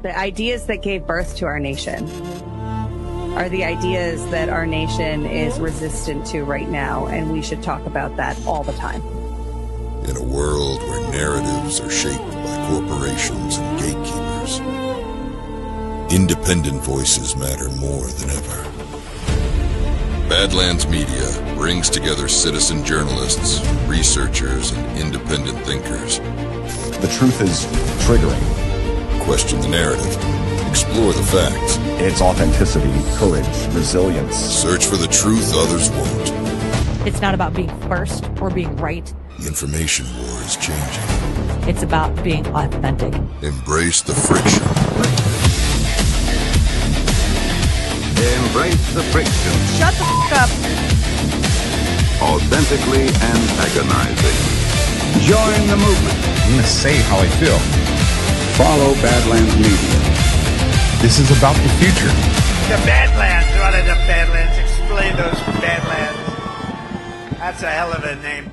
The ideas that gave birth to our nation are the ideas that our nation is resistant to right now, and we should talk about that all the time. In a world where narratives are shaped by corporations and gatekeepers, independent voices matter more than ever. Badlands Media brings together citizen journalists, researchers, and independent thinkers. The truth is triggering. Question the narrative. Explore the facts. It's authenticity, courage, resilience. Search for the truth others won't. It's not about being first or being right. The information war is changing. It's about being authentic. Embrace the friction. Embrace the friction. Shut the f*** up. Authentically antagonizing. Join the movement. I'm going to say how I feel. Follow Badlands Media. This is about the future. The Badlands. What are the Badlands? Explain those Badlands. That's a hell of a name.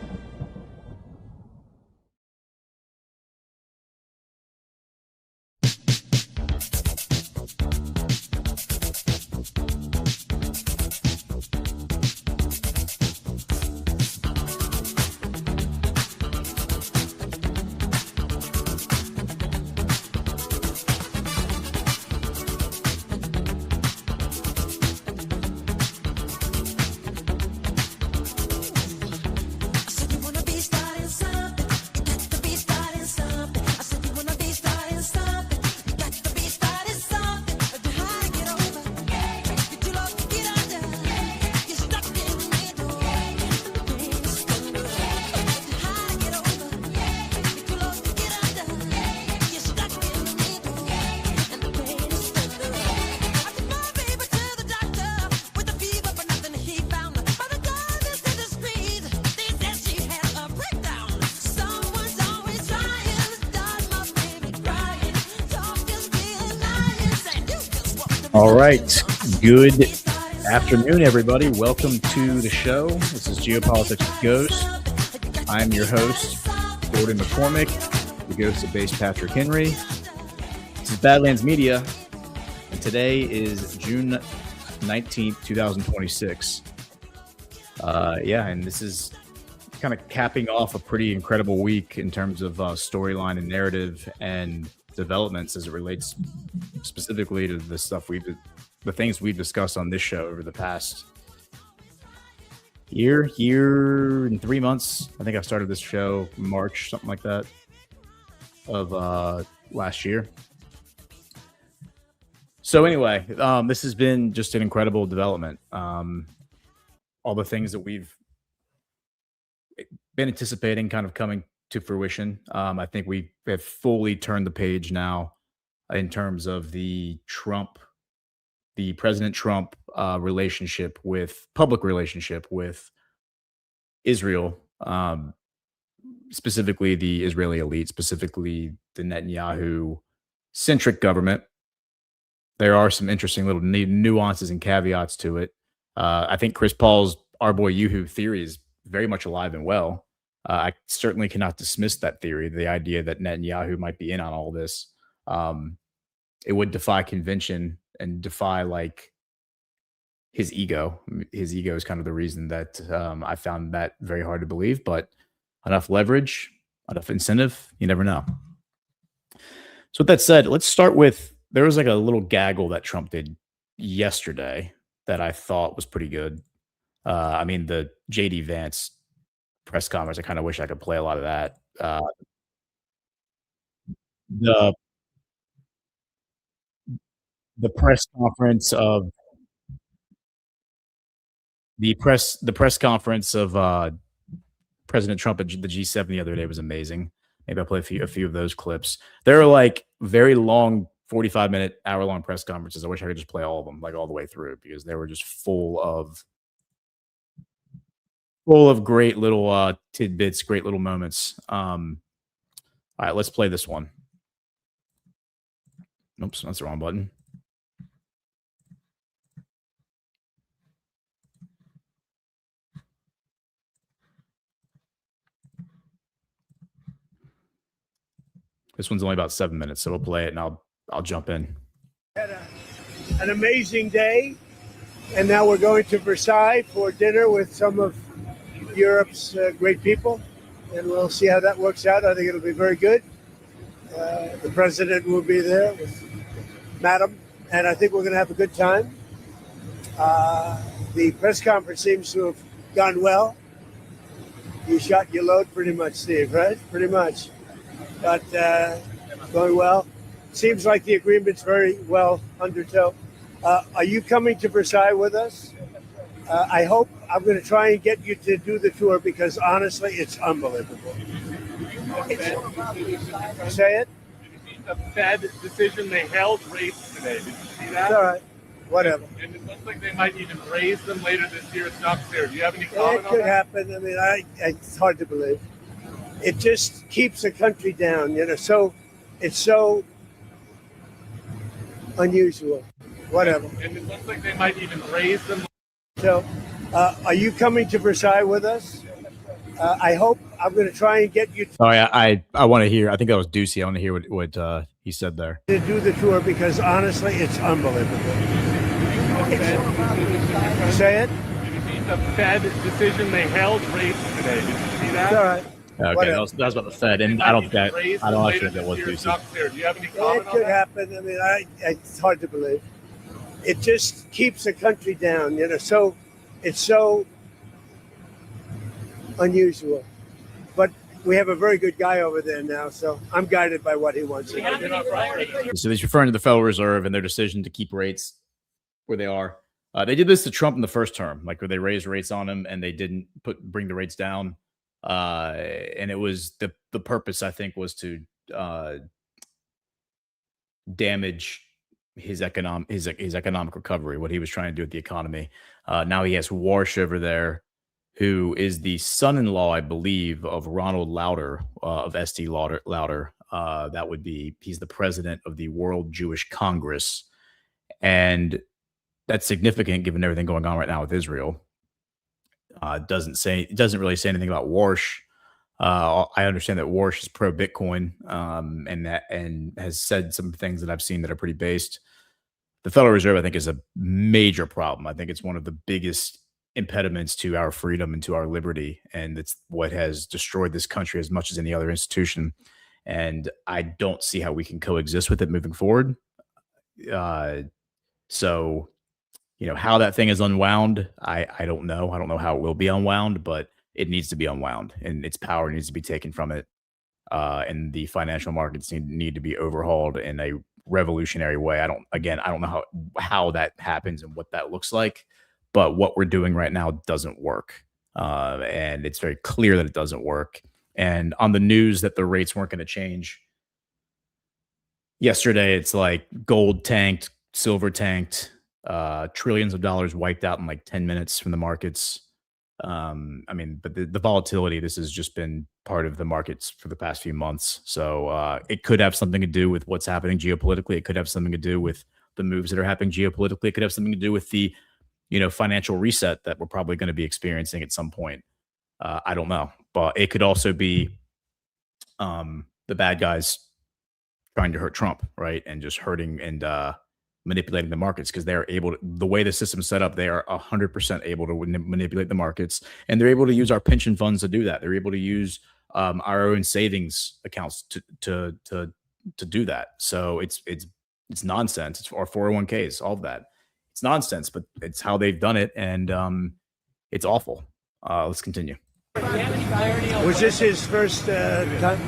All right. Good afternoon, everybody. Welcome to the show. This is Geopolitics with Ghost. I'm your host, Gordon McCormick, the Ghost of Base Patrick Henry. This is Badlands Media, and today is June 19th, 2026. And this is kind of capping off a pretty incredible week in terms of storyline and narrative and developments as it relates specifically to the things we've discussed on this show over the past year and 3 months. I think I started this show in March, something like that, of last year. So anyway, this has been just an incredible development. All the things that we've been anticipating kind of coming to fruition. I think we have fully turned the page now in terms of the President Trump public relationship with Israel, specifically the Israeli elite, specifically the Netanyahu-centric government. There are some interesting little nuances and caveats to it. I think Chris Paul's "Our Boy Yoo-Hoo" theory is very much alive and well. I certainly cannot dismiss that theory, the idea that Netanyahu might be in on all this. It would defy convention and defy his ego. His ego is kind of the reason that I found that very hard to believe, but enough leverage, enough incentive, you never know. So with that said, let's start with, there was like a little gaggle that Trump did yesterday that I thought was pretty good. The JD Vance press conference, I kind of wish I could play a lot of that. The press conference of the press conference of President Trump at the G7 the other day was amazing. Maybe I'll play a few of those clips. There are like very long 45-minute, hour-long press conferences. I wish I could just play all of them, like all the way through, because they were just full of great little tidbits, great little moments. All right, let's play this one. Oops, that's the wrong button. This one's only about 7 minutes, so we'll play it and I'll I'll jump in. Had an amazing day, and now we're going to Versailles for dinner with some of Europe's great people, and we'll see how that works out. I think it'll be very good. The president will be there with Madam, and I think we're going to have a good time. The press conference seems to have gone well. You shot your load pretty much, Steve, right? Pretty much. But going well. Seems like the agreement's very well undertow. Are you coming to Versailles with us? I hope. I'm going to try and get you to do the tour because honestly, it's unbelievable. Say it? The Fed decision they held rates today. Did you see that? It's all right. Whatever. And it looks like they might even raise them later this year. It's not clear. Do you have any comment on that? It could happen. I mean, it's hard to believe. It just keeps the country down, So it's so unusual. Whatever. And it looks like they might even raise them. So, are you coming to Versailles with us? I hope. I'm going to try and get you Oh yeah, I want to hear. I think that was Ducey. I want to hear what he said there. to do the tour because honestly, it's unbelievable. Say it? The Fed decision they held rates today. Did you see that? It's all right. Okay, that was about the Fed, and I don't actually think that was It's Ducey. not clear. Do you have any It comment on could that? happen. I mean, it's hard to believe. It just keeps the country down, So it's so unusual. But we have a very good guy over there now, so I'm guided by what he wants to do. So he's referring to the Federal Reserve and their decision to keep rates where they are. They did this to Trump in the first term, like where they raised rates on him and they didn't bring the rates down. And it was the purpose, I think, was to damage his economic recovery, what he was trying to do with the economy. Now he has Warsh over there, who is the son-in-law, I believe, of Ronald Lauder, of Estee Lauder. He's the president of the World Jewish Congress. And that's significant given everything going on right now with Israel. It doesn't really say anything about Warsh. I understand that Warsh is pro Bitcoin, and has said some things that I've seen that are pretty based. The Federal Reserve, I think, is a major problem. I think it's one of the biggest impediments to our freedom and to our liberty, and it's what has destroyed this country as much as any other institution. And I don't see how we can coexist with it moving forward. So, how that thing is unwound, I don't know. I don't know how it will be unwound, but it needs to be unwound, and its power needs to be taken from it. And the financial markets need to be overhauled in a revolutionary way. I don't know how that happens and what that looks like, but what we're doing right now doesn't work. And it's very clear that it doesn't work. And on the news that the rates weren't going to change yesterday, it's like gold tanked, silver tanked, trillions of dollars wiped out in like 10 minutes from the markets. But the volatility, this has just been part of the markets for the past few months. So it could have something to do with what's happening geopolitically. It could have something to do with the moves that are happening geopolitically. It could have something to do with the, financial reset that we're probably going to be experiencing at some point. I don't know, but it could also be the bad guys trying to hurt Trump, right? And just hurting and manipulating the markets, because they're able to, the way the system's set up, they are 100% able to manipulate the markets, and they're able to use our pension funds to do that. They're able to use our own savings accounts to do that. So it's nonsense. It's our 401ks, all of that. It's nonsense, but it's how they've done it, and it's awful. Let's continue. Was this his first time?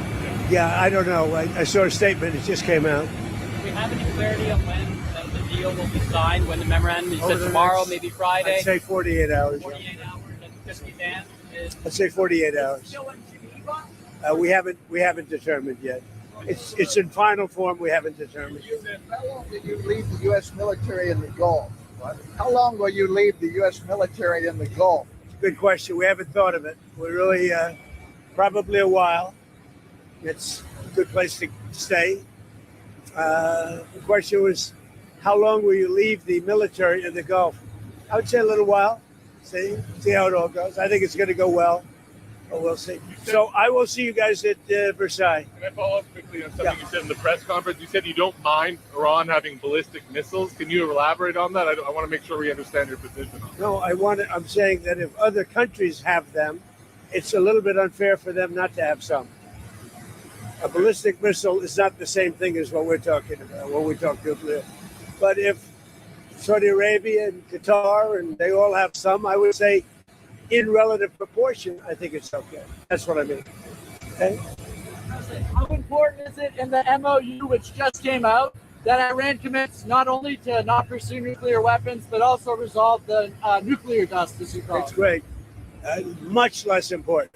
Yeah, I don't know. I saw a statement. It just came out. Do we have any clarity on when the deal will be signed, when the memorandum is said tomorrow, maybe Friday? I'd say 48 hours. 48 hours. Just be Dan. I'd say 48 hours. We haven't determined yet. It's in final form. We haven't determined. How long did you leave the U.S. military in the Gulf? How long will you leave the U.S. military in the Gulf? Good question. We haven't thought of it. We're really probably a while. It's a good place to stay. The question was, how long will you leave the military in the Gulf? I would say a little while. See how it all goes. I think it's going to go well. But we'll see. So I will see you guys at Versailles. Can I follow up quickly on something you said in the press conference? You said you don't mind Iran having ballistic missiles. Can you elaborate on that? I want to make sure we understand your position on that. No, I'm saying that if other countries have them, it's a little bit unfair for them not to have some. A ballistic missile is not the same thing as what we're talking about when we talk nuclear. But if Saudi Arabia and Qatar and they all have some, I would say in relative proportion, I think it's okay. That's what I mean. Okay? How important is it in the MOU, which just came out, that Iran commits not only to not pursue nuclear weapons, but also resolve the nuclear dust, as you call it? It's great. Much less important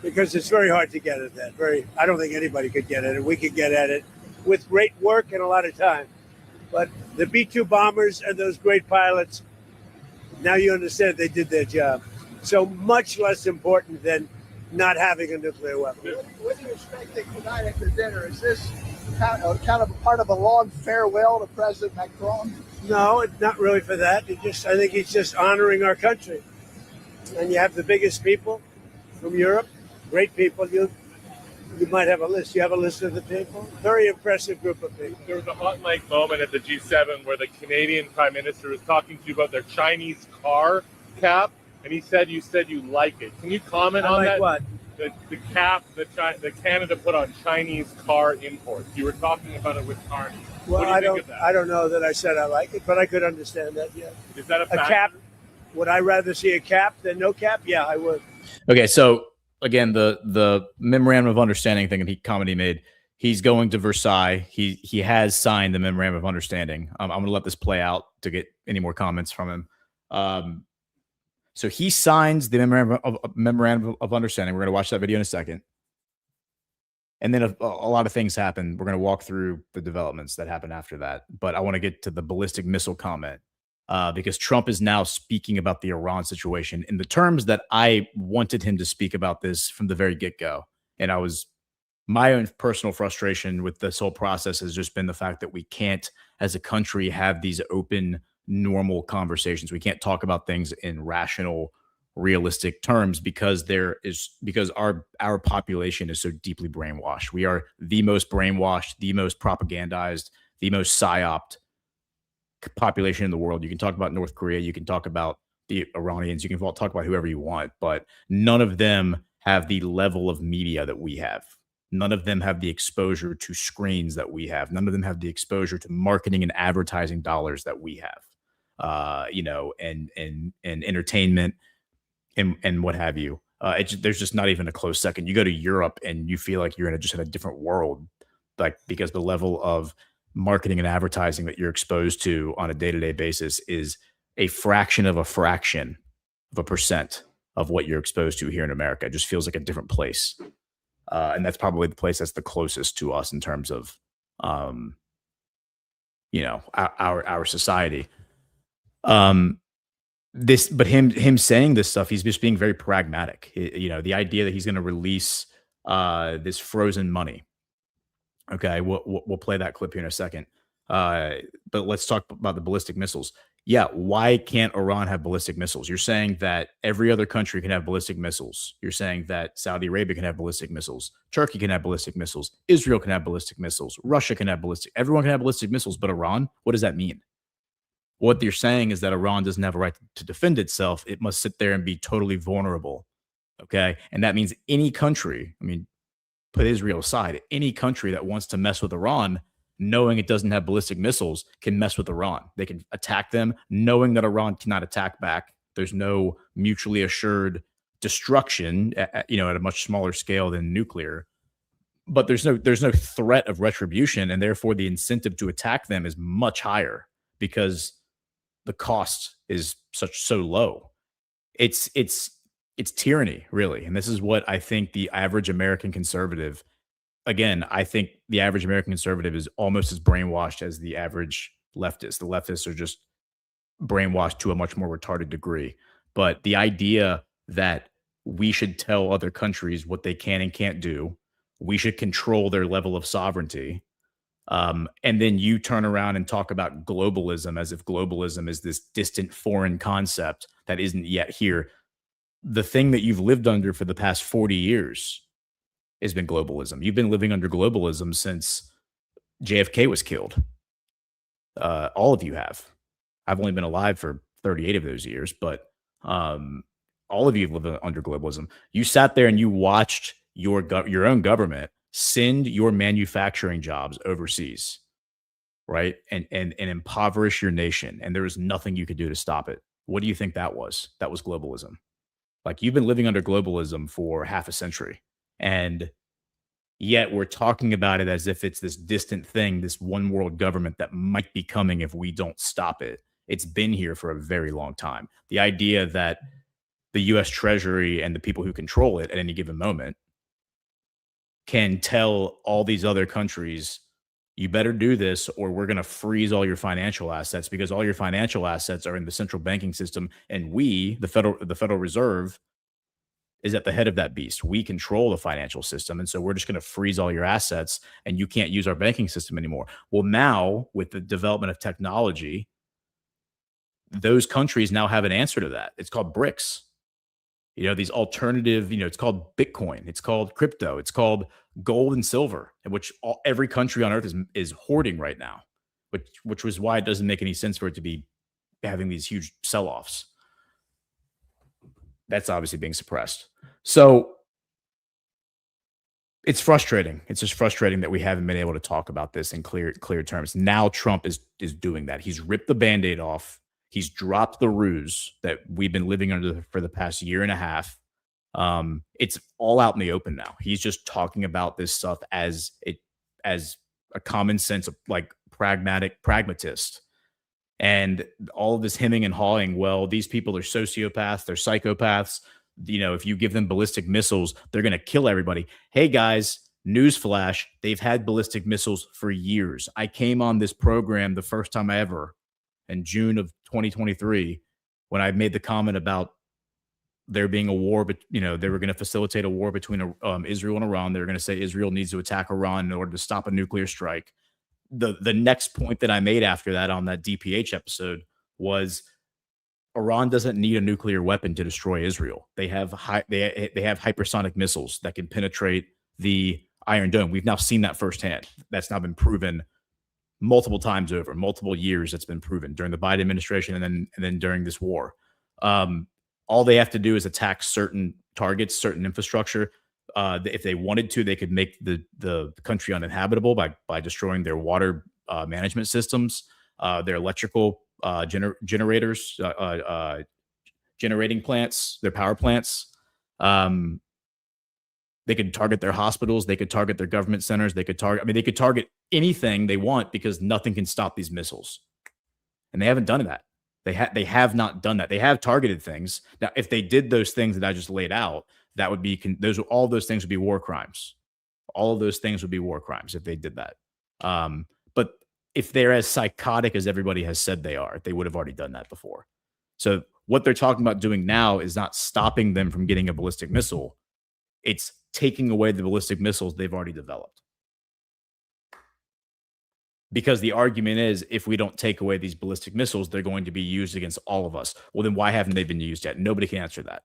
because it's very hard to get at that. I don't think anybody could get at it. We could get at it with great work and a lot of time. But the B-2 bombers and those great pilots, now you understand they did their job. So much less important than not having a nuclear weapon. What are you expecting tonight at the dinner? Is this kind of part of a long farewell to President Macron? No, it's not really for that. I think he's just honoring our country. And you have the biggest people from Europe, great people. You might have a list. You have a list of the people? Very impressive group of people. There was a hot mic moment at the G7 where the Canadian Prime Minister was talking to you about their Chinese car cap. And you said you like it. Can you comment on that? What? The cap that Canada put on Chinese car imports. You were talking about it with Carney. Well, what do you think of that? I don't know that I said I like it, but I could understand that. Yeah. Is that a cap? Would I rather see a cap than no cap? Yeah, I would. Okay, so again, the memorandum of understanding thing that Comedy made. He's going to Versailles. He has signed the memorandum of understanding. I'm going to let this play out to get any more comments from him. So he signs the memorandum of understanding. We're going to watch that video in a second. And then a lot of things happen. We're going to walk through the developments that happen after that. But I want to get to the ballistic missile comment because Trump is now speaking about the Iran situation in the terms that I wanted him to speak about this from the very get-go. And my own personal frustration with this whole process has just been the fact that we can't, as a country, have these open, normal conversations. We can't talk about things in rational, realistic terms because our population is so deeply brainwashed. We are the most brainwashed, the most propagandized, the most psyoped population in the world. You can talk about North Korea, you can talk about the Iranians, you can talk about whoever you want, but none of them have the level of media that we have. None of them have the exposure to screens that we have. None of them have the exposure to marketing and advertising dollars that we have. And entertainment and what have you. There's just not even a close second. You go to Europe and you feel like you're in a different world, like because the level of marketing and advertising that you're exposed to on a day-to-day basis is a fraction of a percent of what you're exposed to here in America. It just feels like a different place. And that's probably the place that's the closest to us in terms of, our society. But him saying this stuff, he's just being very pragmatic. The idea that he's going to release this frozen money. Okay, we'll play that clip here in a second. But let's talk about the ballistic missiles. Yeah, why can't Iran have ballistic missiles? You're saying that every other country can have ballistic missiles. You're saying that Saudi Arabia can have ballistic missiles. Turkey can have ballistic missiles. Israel can have ballistic missiles. Russia can have everyone can have ballistic missiles, but Iran, what does that mean? What you're saying is that Iran doesn't have a right to defend itself. It must sit there and be totally vulnerable. Okay. And that means any country, put Israel aside, any country that wants to mess with Iran, knowing it doesn't have ballistic missiles, can mess with Iran. They can attack them, knowing that Iran cannot attack back. There's no mutually assured destruction, at a much smaller scale than nuclear. But there's no threat of retribution, and therefore the incentive to attack them is much higher because the cost is so low. It's tyranny, really. And this is what I think the average American conservative, again, I think the average American conservative is almost as brainwashed as the average leftist. The leftists are just brainwashed to a much more retarded degree. But the idea that we should tell other countries what they can and can't do, we should control their level of sovereignty, and then you turn around and talk about globalism as if globalism is this distant foreign concept that isn't yet here. the thing that you've lived under for the past 40 years has been globalism. You've been living under globalism since JFK was killed. All of you have. I've only been alive for 38 of those years, but all of you have lived under globalism. You sat there and you watched your own government send your manufacturing jobs overseas, right? And impoverish your nation. And there was nothing you could do to stop it. What do you think that was? That was globalism. Like, you've been living under globalism for half a century. And yet we're talking about it as if it's this distant thing, this one world government that might be coming if we don't stop it. It's been here for a very long time. The idea that the US Treasury and the people who control it at any given moment can tell all these other countries, you better do this or we're going to freeze all your financial assets, because all your financial assets are in the central banking system, and we, the Federal Reserve, is at the head of that beast. We control the financial system, and so we're just going to freeze all your assets and you can't use our banking system anymore. Well, now with the development of technology, those countries now have an answer to that. It's called BRICS. These alternative, it's called Bitcoin, it's called crypto, it's called gold and silver, which every country on earth is hoarding right now, which was why it doesn't make any sense for it to be having these huge sell-offs. That's obviously being suppressed. So it's frustrating. It's just frustrating that we haven't been able to talk about this in clear terms. Now Trump is doing that. He's ripped the Band-Aid off. He's dropped the ruse that we've been living under for the past year and a half. It's all out in the open now. He's just talking about this stuff as a common sense of like pragmatist. And all of this hemming and hawing, well, these people are sociopaths, they're psychopaths. If you give them ballistic missiles, they're going to kill everybody. Hey guys, newsflash, they've had ballistic missiles for years. I came on this program the first time ever in June of 2023 when I made the comment about there being a war, but they were going to facilitate a war between Israel and Iran. They were going to say Israel needs to attack Iran in order to stop a nuclear strike. The next point that I made after that on that DPH episode was Iran doesn't need a nuclear weapon to destroy Israel. They have they have hypersonic missiles that can penetrate the Iron Dome. We've now seen that firsthand. That's now been proven multiple times over, multiple years. It's been proven during the Biden administration and then during this war. All they have to do is attack certain targets, certain infrastructure. If they wanted to, they could make the country uninhabitable by destroying their water management systems, their electrical generators, generating plants, their power plants. They could target their hospitals. They could target their government centers. They could target anything they want, because nothing can stop these missiles. And they haven't done that. They have not done that. They have targeted things. Now, if they did those things that I just laid out, that would be all those things would be war crimes. All of those things would be war crimes if they did that. But if they're as psychotic as everybody has said they are, they would have already done that before. So what they're talking about doing now is not stopping them from getting a ballistic missile. It's taking away the ballistic missiles they've already developed. Because the argument is, if we don't take away these ballistic missiles, they're going to be used against all of us. Well, then why haven't they been used yet? Nobody can answer that.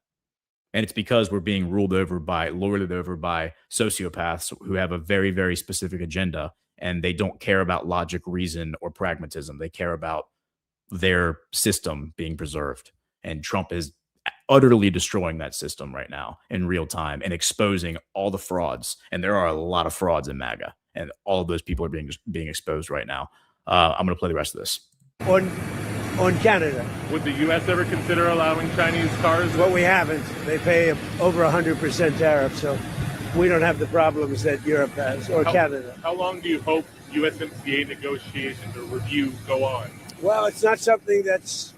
And it's because we're being lorded over by sociopaths who have a very, very specific agenda, and they don't care about logic, reason, or pragmatism. They care about their system being preserved. And Trump is utterly destroying that system right now in real time and exposing all the frauds. And there are a lot of frauds in MAGA, and all of those people are being exposed right now. I'm going to play the rest of this. On Canada. Would the U.S. ever consider allowing Chinese cars? Well, we haven't. They pay over 100% tariff, so we don't have the problems that Europe has, or Canada. How long do you hope USMCA negotiations or review go on? Well, it's not something that's,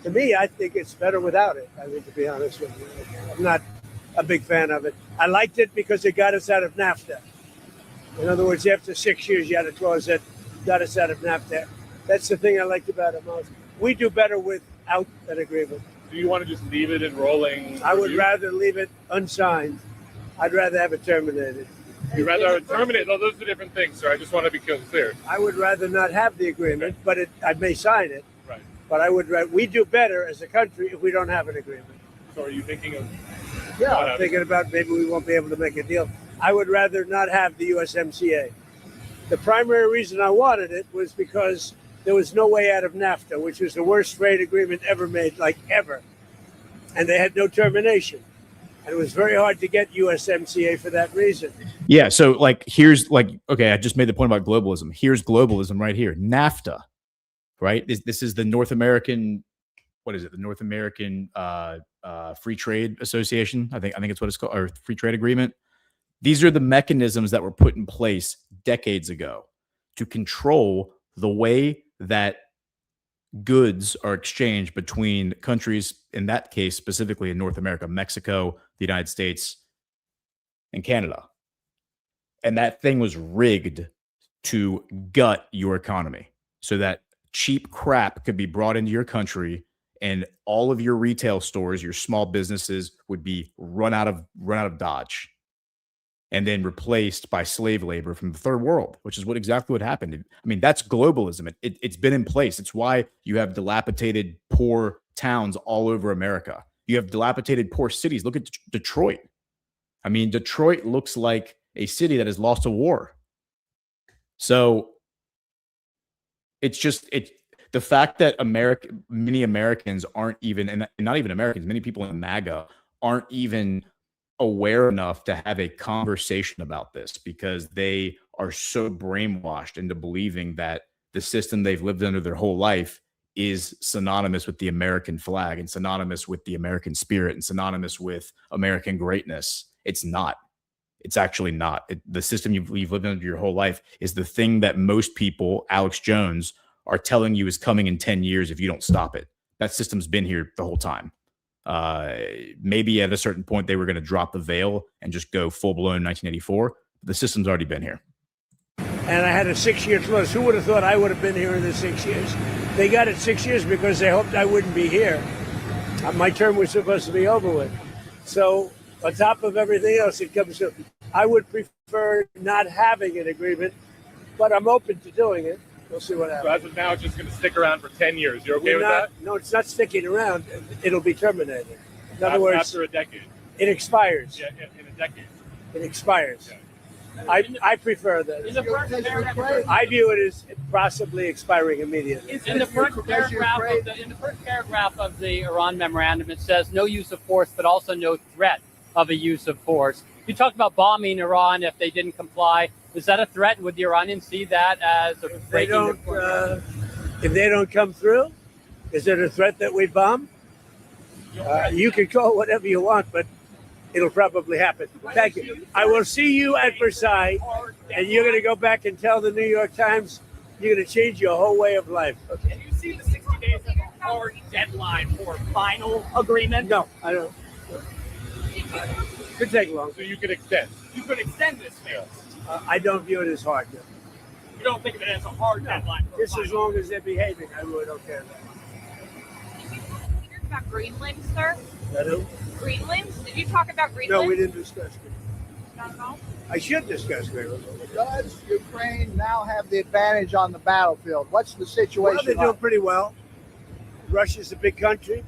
to me, I think it's better without it, I mean, to be honest with you. I'm not a big fan of it. I liked it because it got us out of NAFTA. In other words, after 6 years, you had a clause that got us out of NAFTA. That's the thing I liked about it most. We do better without an agreement. Do you want to just leave it in rolling? I would rather leave it unsigned. I'd rather have it terminated. You'd rather have it terminated? No, those are different things, sir. I just want to be clear. I would rather not have the agreement, but I may sign it. Right. But we do better as a country if we don't have an agreement. So are you thinking of? Yeah, I'm thinking about maybe we won't be able to make a deal. I would rather not have the USMCA. The primary reason I wanted it was because there was no way out of NAFTA, which was the worst trade agreement ever made, like ever. And they had no termination. And it was very hard to get USMCA for that reason. Yeah. So like, here's like, okay, I just made the point about globalism. Here's globalism right here. NAFTA, right? This is the North American, what is it? The North American Free Trade Association. I think it's what it's called, or Free Trade Agreement. These are the mechanisms that were put in place decades ago to control the way that goods are exchanged between countries, in that case, specifically in North America, Mexico, the United States, and Canada. And that thing was rigged to gut your economy so that cheap crap could be brought into your country and all of your retail stores, your small businesses would be run out of Dodge and then replaced by slave labor from the third world, which is exactly what happened. I mean, that's globalism. It's been in place. It's why you have dilapidated, poor towns all over America. You have dilapidated, poor cities. Look at Detroit. I mean, Detroit looks like a city that has lost a war. So it's just the fact that many Americans aren't even, and not even Americans, many people in MAGA aren't even aware enough to have a conversation about this because they are so brainwashed into believing that the system they've lived under their whole life is synonymous with the American flag and synonymous with the American spirit and synonymous with American greatness. It's not. It's actually not. The system you've lived under your whole life is the thing that most people, Alex Jones, are telling you is coming in 10 years if you don't stop it. That system's been here the whole time. Maybe at a certain point they were going to drop the veil and just go full-blown 1984. The system's already been here. And I had a 6-year close. Who would have thought I would have been here in the 6 years? They got it 6 years because they hoped I wouldn't be here. My term was supposed to be over with. So on top of everything else, it comes to, I would prefer not having an agreement, but I'm open to doing it. We'll see what happens. So as of now, it's just going to stick around for 10 years. You're okay with that? No, it's not sticking around. It'll be terminated. In other words, after a decade. It expires. Yeah, in a decade. It expires. Yeah. I prefer that. I I view it as possibly expiring immediately. In the first paragraph of the Iran memorandum, it says no use of force, but also no threat of a use of force. You talked about bombing Iran if they didn't comply. Is that a threat? Would the Iranians see that as a if they don't come through? Is it a threat that we bomb? You can call it whatever you want, but it'll probably happen. Thank you. I will see you at Versailles, and you're going to go back and tell the New York Times you're going to change your whole way of life. Okay. Do you see the 60 days as a hard deadline for final agreement? No, I don't. Could take long. So you could extend. You could extend this phase. I don't view it as hard. No. You don't think of it as a hard deadline? Just as long as they're behaving, I really don't care. Did you talk about Greenland, sir? Who? Greenland? Did you talk about Greenland? No, we didn't discuss it. Not at all? I should discuss Greenland. Does Ukraine now have the advantage on the battlefield? What's the situation? Well, they're doing pretty well. Russia's a big country,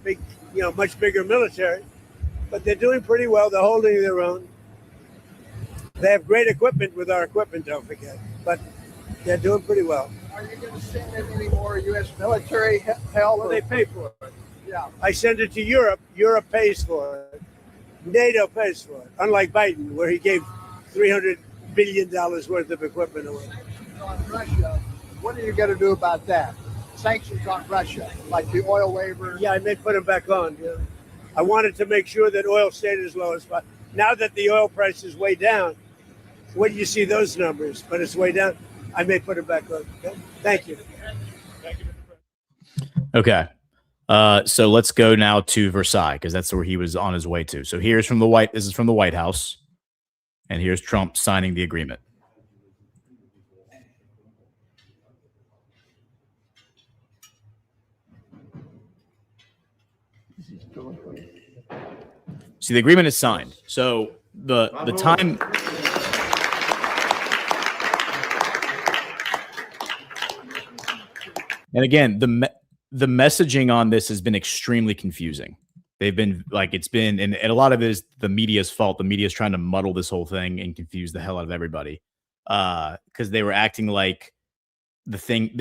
much bigger military, but they're doing pretty well. They're holding their own. They have great equipment with our equipment, don't forget, but they're doing pretty well. Are you going to send in any more U.S. military help? Well, they pay for it. Yeah. I send it to Europe. Europe pays for it. NATO pays for it, unlike Biden, where he gave $300 billion worth of equipment away. On Russia, what are you going to do about that? Sanctions on Russia, like the oil waiver? Yeah, I may put them back on. Yeah. I wanted to make sure that oil stayed as low as possible. Now that the oil price is way down, when you see those numbers, but it's way down, I may put it back on. Okay? Thank you. Okay. So let's go now to Versailles, because that's where he was on his way to. So this is from the White House, and here's Trump signing the agreement. See, the agreement is signed. So the time. And again, the messaging on this has been extremely confusing They've been like, it's been, and a lot of it is the media's fault. The media is trying to muddle this whole thing and confuse the hell out of everybody. Because they were acting like the thing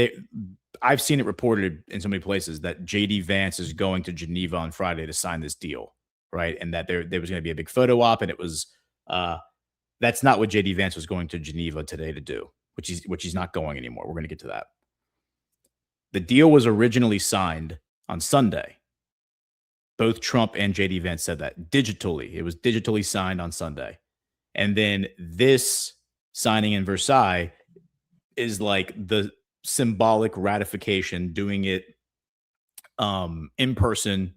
I've seen it reported in so many places that JD Vance is going to Geneva on Friday to sign this deal, right? And that there was going to be a big photo op, and it was that's not what JD Vance was going to Geneva today to do, which he's not going anymore. We're going to get to that. The deal was originally signed on Sunday. Both Trump and JD Vance said that digitally. It was digitally signed on Sunday. And then this signing in Versailles is like the symbolic ratification, doing it in person,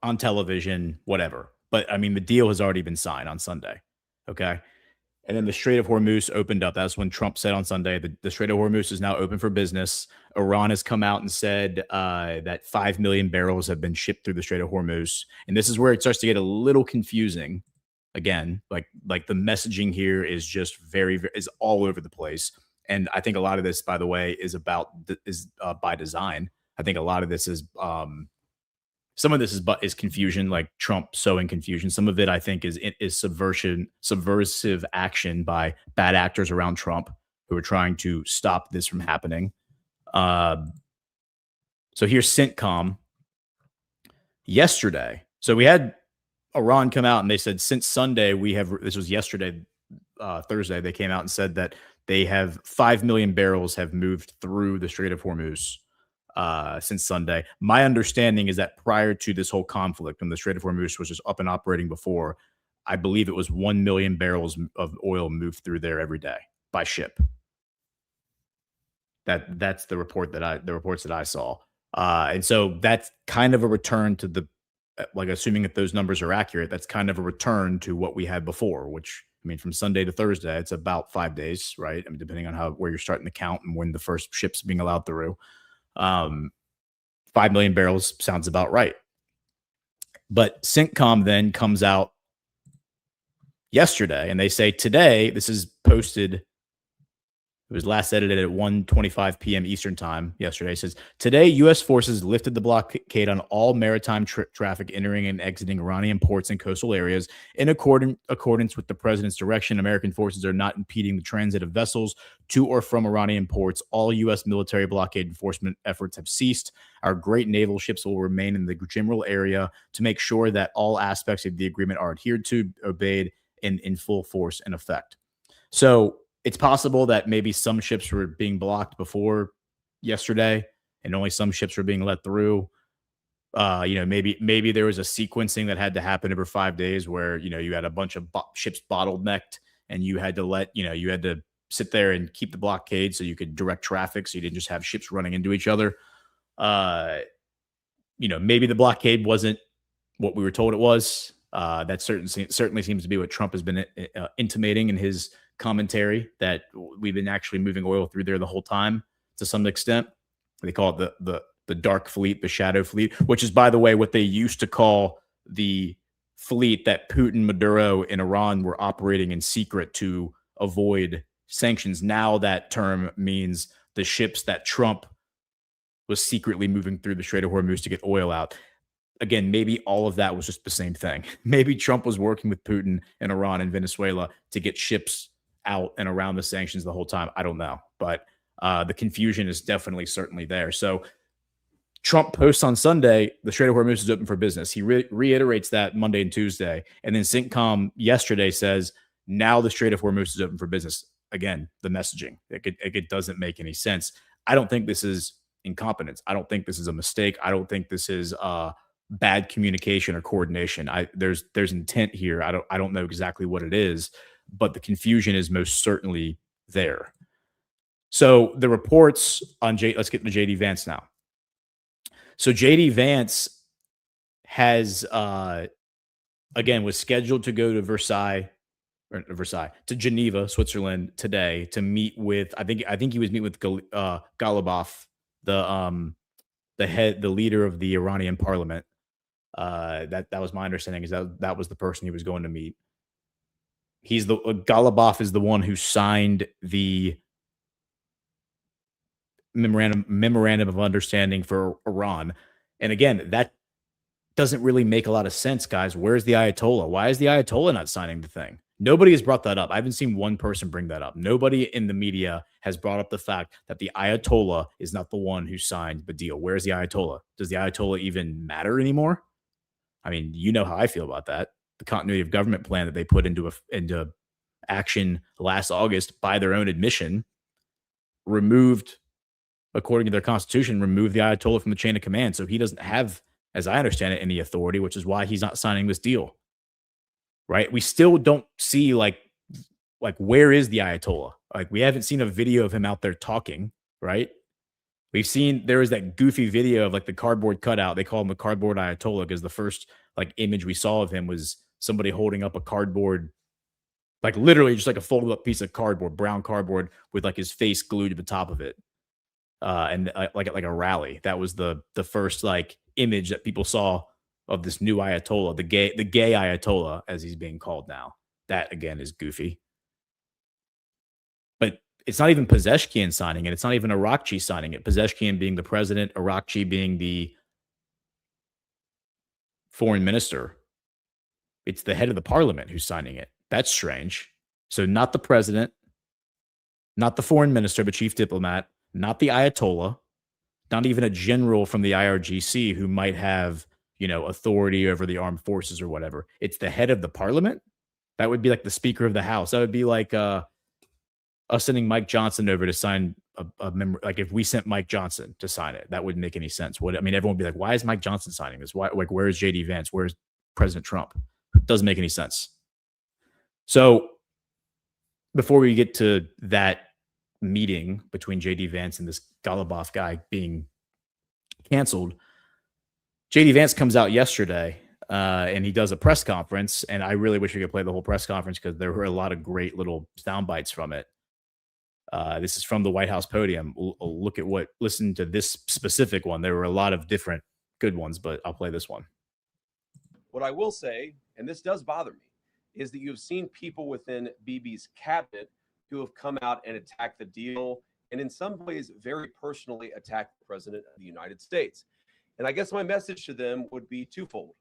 on television, whatever. But I mean, the deal has already been signed on Sunday. Okay. And then the Strait of Hormuz opened up. That's when Trump said on Sunday that the Strait of Hormuz is now open for business. Iran has come out and said that 5 million barrels have been shipped through the Strait of Hormuz. And this is where it starts to get a little confusing. Again, like the messaging here is just is all over the place. And I think a lot of this, by the way, is by design. I think a lot of this is some of this is confusion, like Trump sowing confusion. Some of it, I think, is subversive action by bad actors around Trump who are trying to stop this from happening. So here's CENTCOM yesterday. So we had Iran come out and they said since Sunday this was yesterday, Thursday, they came out and said that they have 5 million barrels have moved through the Strait of Hormuz since Sunday. My understanding is that prior to this whole conflict, when the Strait of Hormuz was just up and operating before, I believe it was 1 million barrels of oil moved through there every day by ship. That's the reports that I saw. And so that's kind of a return to like, assuming that those numbers are accurate, that's kind of a return to what we had before, which, I mean, from Sunday to Thursday, it's about 5 days, right? I mean, depending on where you're starting to count and when the first ship's being allowed through. 5 million barrels sounds about right. But CENTCOM then comes out yesterday and they say today, this is posted, it was last edited at 1:25 p.m. Eastern time yesterday. It says, today, U.S. forces lifted the blockade on all maritime traffic entering and exiting Iranian ports and coastal areas. In accordance with the president's direction, American forces are not impeding the transit of vessels to or from Iranian ports. All U.S. military blockade enforcement efforts have ceased. Our great naval ships will remain in the general area to make sure that all aspects of the agreement are adhered to, obeyed, and in full force and effect. So it's possible that maybe some ships were being blocked before yesterday and only some ships were being let through. Maybe there was a sequencing that had to happen over 5 days where, you had a bunch of ships bottlenecked and you had to sit there and keep the blockade so you could direct traffic so you didn't just have ships running into each other. Maybe the blockade wasn't what we were told it was. That certainly seems to be what Trump has been intimating in his commentary, that we've been actually moving oil through there the whole time to some extent. They call it the dark fleet, the shadow fleet, which is, by the way, what they used to call the fleet that Putin, Maduro, and Iran were operating in secret to avoid sanctions. Now that term means the ships that Trump was secretly moving through the Strait of Hormuz to get oil out. Again, maybe all of that was just the same thing. Maybe Trump was working with Putin and Iran and Venezuela to get ships out and around the sanctions the whole time. I don't know, but the confusion is certainly there. So Trump posts on Sunday, the Strait of Hormuz is open for business. He reiterates that Monday and Tuesday. And then CENTCOM yesterday says, now the Strait of Hormuz is open for business. Again, the messaging, it doesn't make any sense. I don't think this is incompetence. I don't think this is a mistake. I don't think this is bad communication or coordination. There's intent here. I don't know exactly what it is, but the confusion is most certainly there. So the reports on let's get to JD Vance now. So JD Vance has again was scheduled to go to to Geneva, Switzerland today to meet with I think he was meeting with Ghalibaf, the leader of the Iranian parliament. That was my understanding, is that was the person he was going to meet. Ghalibaf is the one who signed the memorandum of understanding for Iran. And again, doesn't really make a lot of sense, guys. Where's the Ayatollah? Why is the Ayatollah not signing the thing? Nobody has brought that up. I haven't seen one person bring that up. Nobody in the media has brought up the fact that the Ayatollah is not the one who signed the deal. Where's the Ayatollah? Does the Ayatollah even matter anymore? I mean, you know how I feel about that. The continuity of government plan that they put into action last August, by their own admission, removed, according to their constitution, removed the Ayatollah from the chain of command. So he doesn't have, as I understand it, any authority, which is why he's not signing this deal. Right? We still don't see like where is the Ayatollah? Like, we haven't seen a video of him out there talking, right? We've seen, there was that goofy video of like the cardboard cutout. They call him the cardboard Ayatollah because the first like image we saw of him was somebody holding up a cardboard, like literally just like a folded up piece of cardboard, brown cardboard with like his face glued to the top of it. And like a rally. That was the first like image that people saw of this new Ayatollah, the gay Ayatollah, as he's being called now. That again is goofy. But it's not even Pezeshkian signing it. It's not even Arakchi signing it. Pezeshkian being the president, Arakchi being the foreign minister. It's the head of the parliament who's signing it. That's strange. So not the president, not the foreign minister, but chief diplomat, not the Ayatollah, not even a general from the IRGC who might have, you know, authority over the armed forces or whatever. It's the head of the parliament. That would be like the Speaker of the House. That would be like us sending Mike Johnson over to sign a member. Like if we sent Mike Johnson to sign it, that wouldn't make any sense. I mean, everyone would be like, why is Mike Johnson signing this? Why, like, where's JD Vance? Where's President Trump? It doesn't make any sense. So before we get to that meeting between JD Vance and this Golubov guy being canceled, JD Vance comes out yesterday and he does a press conference, and I really wish we could play the whole press conference because there were a lot of great little sound bites from it. This is from the White House podium. Listen to this specific one. There were a lot of different good ones, but I'll play this one. What I will say, and this does bother me, is that you've seen people within Bibi's cabinet who have come out and attacked the deal, and in some ways very personally attacked the President of the United States. And I guess my message to them would be twofold.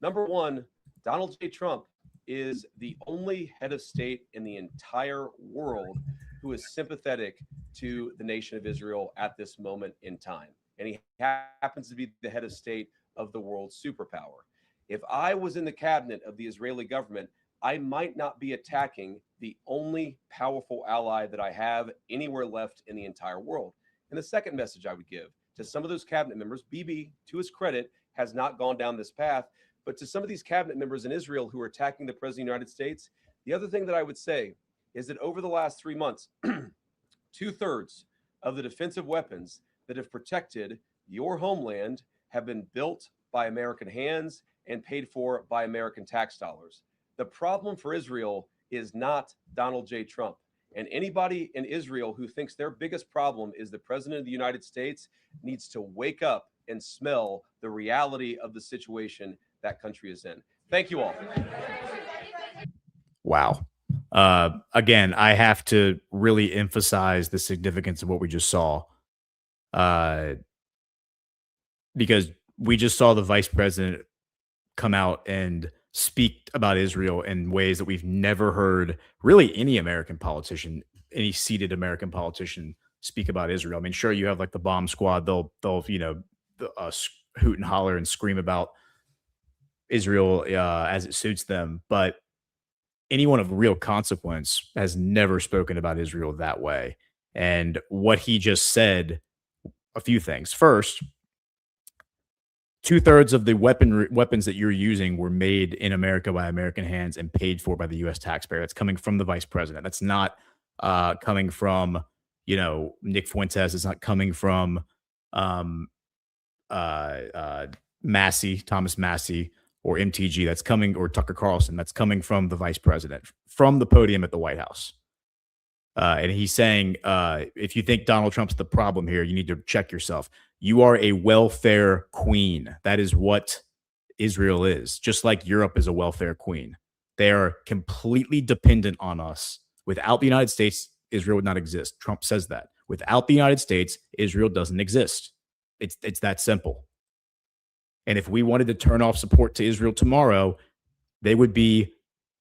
Number one, Donald J. Trump is the only head of state in the entire world who is sympathetic to the nation of Israel at this moment in time. And he happens to be the head of state of the world superpower. If I was in the cabinet of the Israeli government, I might not be attacking the only powerful ally that I have anywhere left in the entire world. And the second message I would give to some of those cabinet members, Bibi, to his credit, has not gone down this path, but to some of these cabinet members in Israel who are attacking the President of the United States, the other thing that I would say is that over the last 3 months, 2/3 of the defensive weapons that have protected your homeland have been built by American hands and paid for by American tax dollars. The problem for Israel is not Donald J. Trump. And anybody in Israel who thinks their biggest problem is the President of the United States needs to wake up and smell the reality of the situation that country is in. Thank you all. Wow. Again, I have to really emphasize the significance of what we just saw. Because we just saw the vice president come out and speak about Israel in ways that we've never heard really any American politician, any seated American politician speak about Israel. I mean, sure, you have like the bomb squad. They'll you know, hoot and holler and scream about Israel as it suits them. But anyone of real consequence has never spoken about Israel that way. And what he just said, a few things. First, 2/3 of the weapons that you're using were made in America by American hands and paid for by the U.S. taxpayer. That's coming from the vice president. That's not coming from, you know, Nick Fuentes. It's not coming from Massey, Thomas Massey, or MTG. That's coming, or Tucker Carlson. That's coming from the vice president, from the podium at the White House. And he's saying, if you think Donald Trump's the problem here, you need to check yourself. You are a welfare queen. That is what Israel is, just like Europe is a welfare queen. They are completely dependent on us. Without the United States, Israel would not exist. Trump says that. Without the United States, Israel doesn't exist. It's that simple. And if we wanted to turn off support to Israel tomorrow, they would be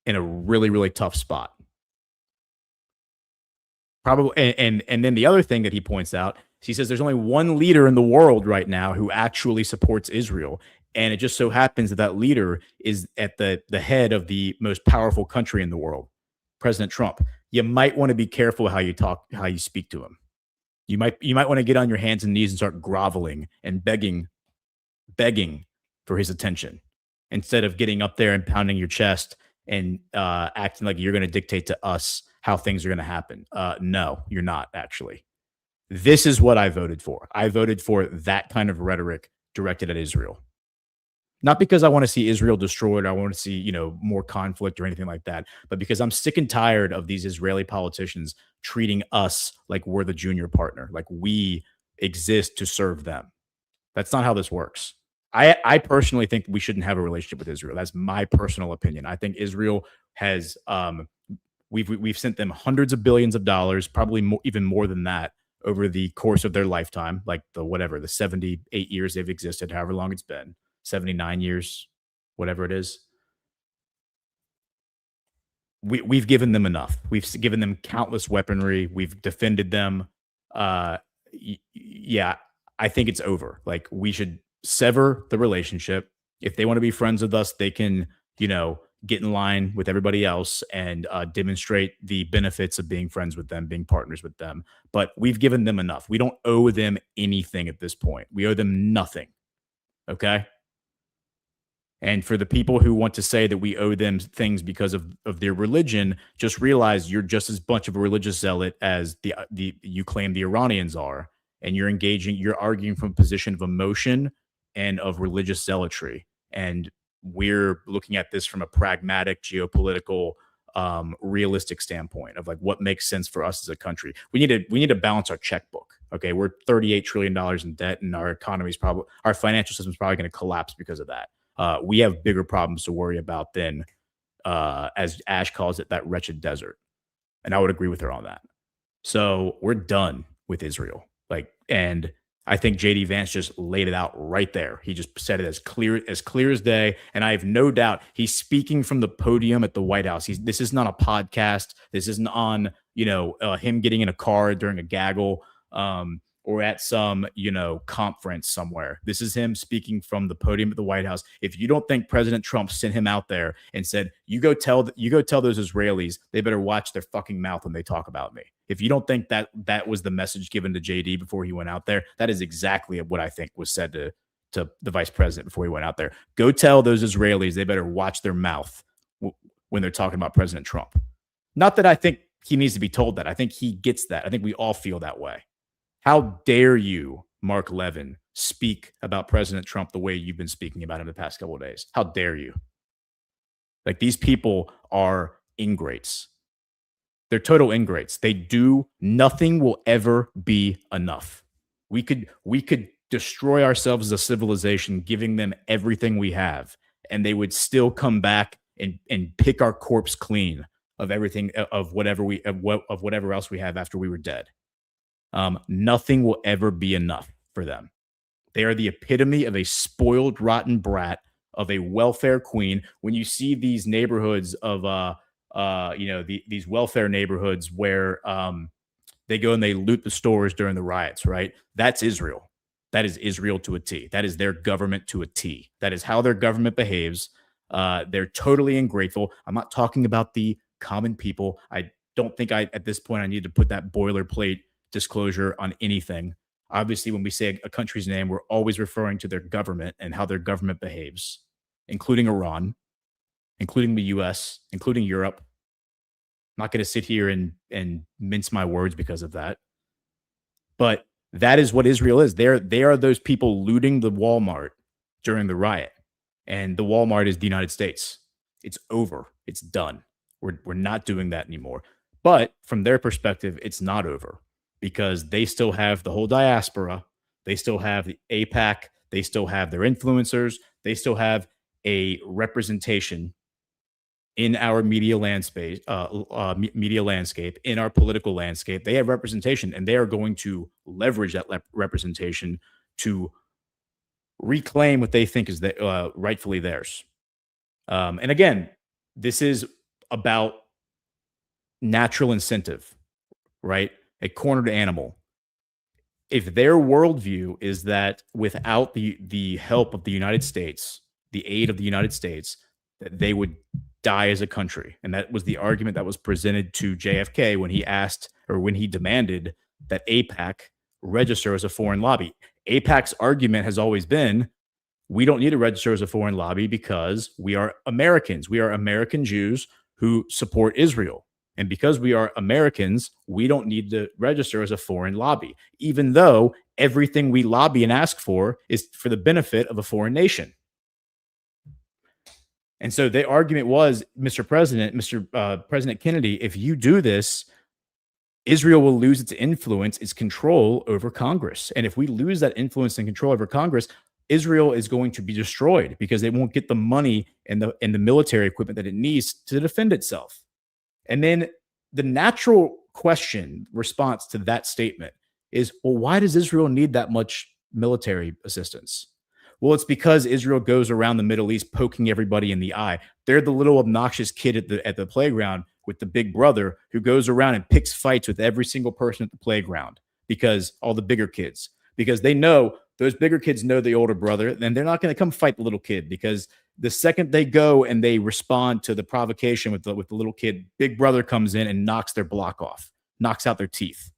in a really, really tough spot. Probably, and then the other thing that he points out, he says there's only one leader in the world right now who actually supports Israel. And it just so happens that that leader is at the head of the most powerful country in the world, President Trump. You might want to be careful how you talk, how you speak to him. You might want to get on your hands and knees and start groveling and begging for his attention instead of getting up there and pounding your chest and acting like you're going to dictate to us how things are going to happen. No, you're not, actually. This is what I voted for. I voted for that kind of rhetoric directed at Israel. Not because I want to see Israel destroyed or I want to see, more conflict or anything like that, but because I'm sick and tired of these Israeli politicians treating us like we're the junior partner, like we exist to serve them. That's not how this works. I personally think we shouldn't have a relationship with Israel. That's my personal opinion. I think Israel has we've sent them hundreds of billions of dollars, probably even more than that, over the course of their lifetime, like the 78 years they've existed, however long it's been, 79 years, whatever it is. We've given them enough. We've given them countless weaponry. We've defended them. Yeah, I think it's over. Like, we should sever the relationship. If they want to be friends with us, they can, get in line with everybody else and demonstrate the benefits of being friends with them, being partners with them. But we've given them enough. We don't owe them anything at this point. We owe them nothing. Okay? And for the people who want to say that we owe them things because of their religion, just realize you're just as much of a religious zealot as you claim the Iranians are. And you're arguing from a position of emotion and of religious zealotry. And we're looking at this from a pragmatic, geopolitical, realistic standpoint of like what makes sense for us as a country. We need to balance our checkbook. Okay, we're $38 trillion in debt, and our financial system is probably going to collapse because of that. We have bigger problems to worry about than, as Ash calls it, that wretched desert. And I would agree with her on that. So we're done with Israel. And I think JD Vance just laid it out right there. He just said it as clear as day. And I have no doubt he's speaking from the podium at the White House. This is not a podcast. This isn't on, him getting in a car during a gaggle or at some, conference somewhere. This is him speaking from the podium at the White House. If you don't think President Trump sent him out there and said, you go tell those Israelis, they better watch their fucking mouth when they talk about me. If you don't think that was the message given to JD before he went out there, that is exactly what I think was said to the vice president before he went out there. Go tell those Israelis they better watch their mouth when they're talking about President Trump. Not that I think he needs to be told that. I think he gets that. I think we all feel that way. How dare you, Mark Levin, speak about President Trump the way you've been speaking about him the past couple of days? How dare you? Like, these people are ingrates. They're total ingrates. Nothing will ever be enough. We could destroy ourselves as a civilization, giving them everything we have, and they would still come back and pick our corpse clean of everything, of whatever else we have after we were dead. Nothing will ever be enough for them. They are the epitome of a spoiled, rotten brat, of a welfare queen. When you see these neighborhoods of these welfare neighborhoods where they go and they loot the stores during the riots, right? That's Israel. That is Israel to a T. That is their government to a T. That is how their government behaves. They're totally ungrateful. I'm not talking about the common people. I don't think at this point I need to put that boilerplate disclosure on anything. Obviously, when we say a country's name, we're always referring to their government and how their government behaves, including Iran, including the US, including Europe. I'm not going to sit here and mince my words because of that. But that is what Israel is. They are those people looting the Walmart during the riot. And the Walmart is the United States. It's over. It's done. We're not doing that anymore. But from their perspective, it's not over, because they still have the whole diaspora. They still have the AIPAC. They still have their influencers. They still have a representation in our media landscape, in our political landscape. They have representation, and they are going to leverage that representation to reclaim what they think is rightfully theirs. And again, this is about natural incentive, right? A cornered animal. If their worldview is that without the help of the United States, the aid of the United States, that they would die as a country. And that was the argument that was presented to JFK when he asked, or when he demanded, that AIPAC register as a foreign lobby. AIPAC's argument has always been, we don't need to register as a foreign lobby because we are Americans. We are American Jews who support Israel. And because we are Americans, we don't need to register as a foreign lobby, even though everything we lobby and ask for is for the benefit of a foreign nation. And so the argument was, Mr. President Kennedy, if you do this, Israel will lose its influence, its control over Congress. And if we lose that influence and control over Congress, Israel is going to be destroyed because they won't get the money and the military equipment that it needs to defend itself. And then the natural response to that statement is, well, why does Israel need that much military assistance? Well, it's because Israel goes around the Middle East poking everybody in the eye. They're the little obnoxious kid at the playground with the big brother who goes around and picks fights with every single person at the playground, because all the bigger kids, because they know those bigger kids know the older brother, and they're not going to come fight the little kid, because the second they go and they respond to the provocation with the little kid, big brother comes in and knocks their block off, knocks out their teeth.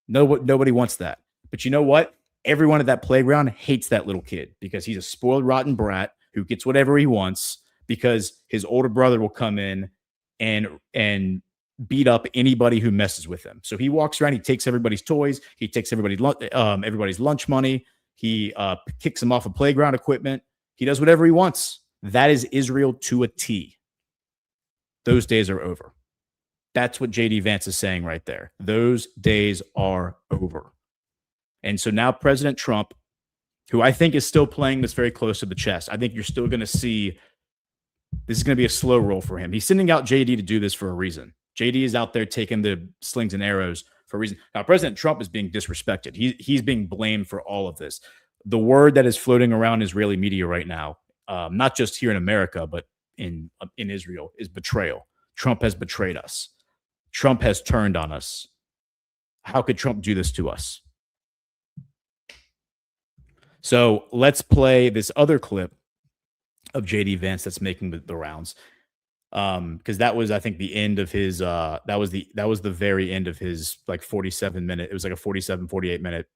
Nobody wants that. But you know what? Everyone at that playground hates that little kid because he's a spoiled, rotten brat who gets whatever he wants because his older brother will come in and beat up anybody who messes with him. So he walks around, he takes everybody's toys, he takes everybody's lunch money, he kicks them off of playground equipment. He does whatever he wants. That is Israel to a T. Those days are over. That's what JD Vance is saying right there. Those days are over. And so now President Trump, who I think is still playing this very close to the chest, I think you're still going to see this is going to be a slow roll for him. He's sending out JD to do this for a reason. JD is out there taking the slings and arrows for a reason. Now, President Trump is being disrespected. He's being blamed for all of this. The word that is floating around Israeli media right now, not just here in America, but in Israel, is betrayal. Trump has betrayed us. Trump has turned on us. How could Trump do this to us? So let's play this other clip of JD Vance that's making the rounds, because that was, I think, the end of his. That was the very end of his 47 minute. It was like a 48 minute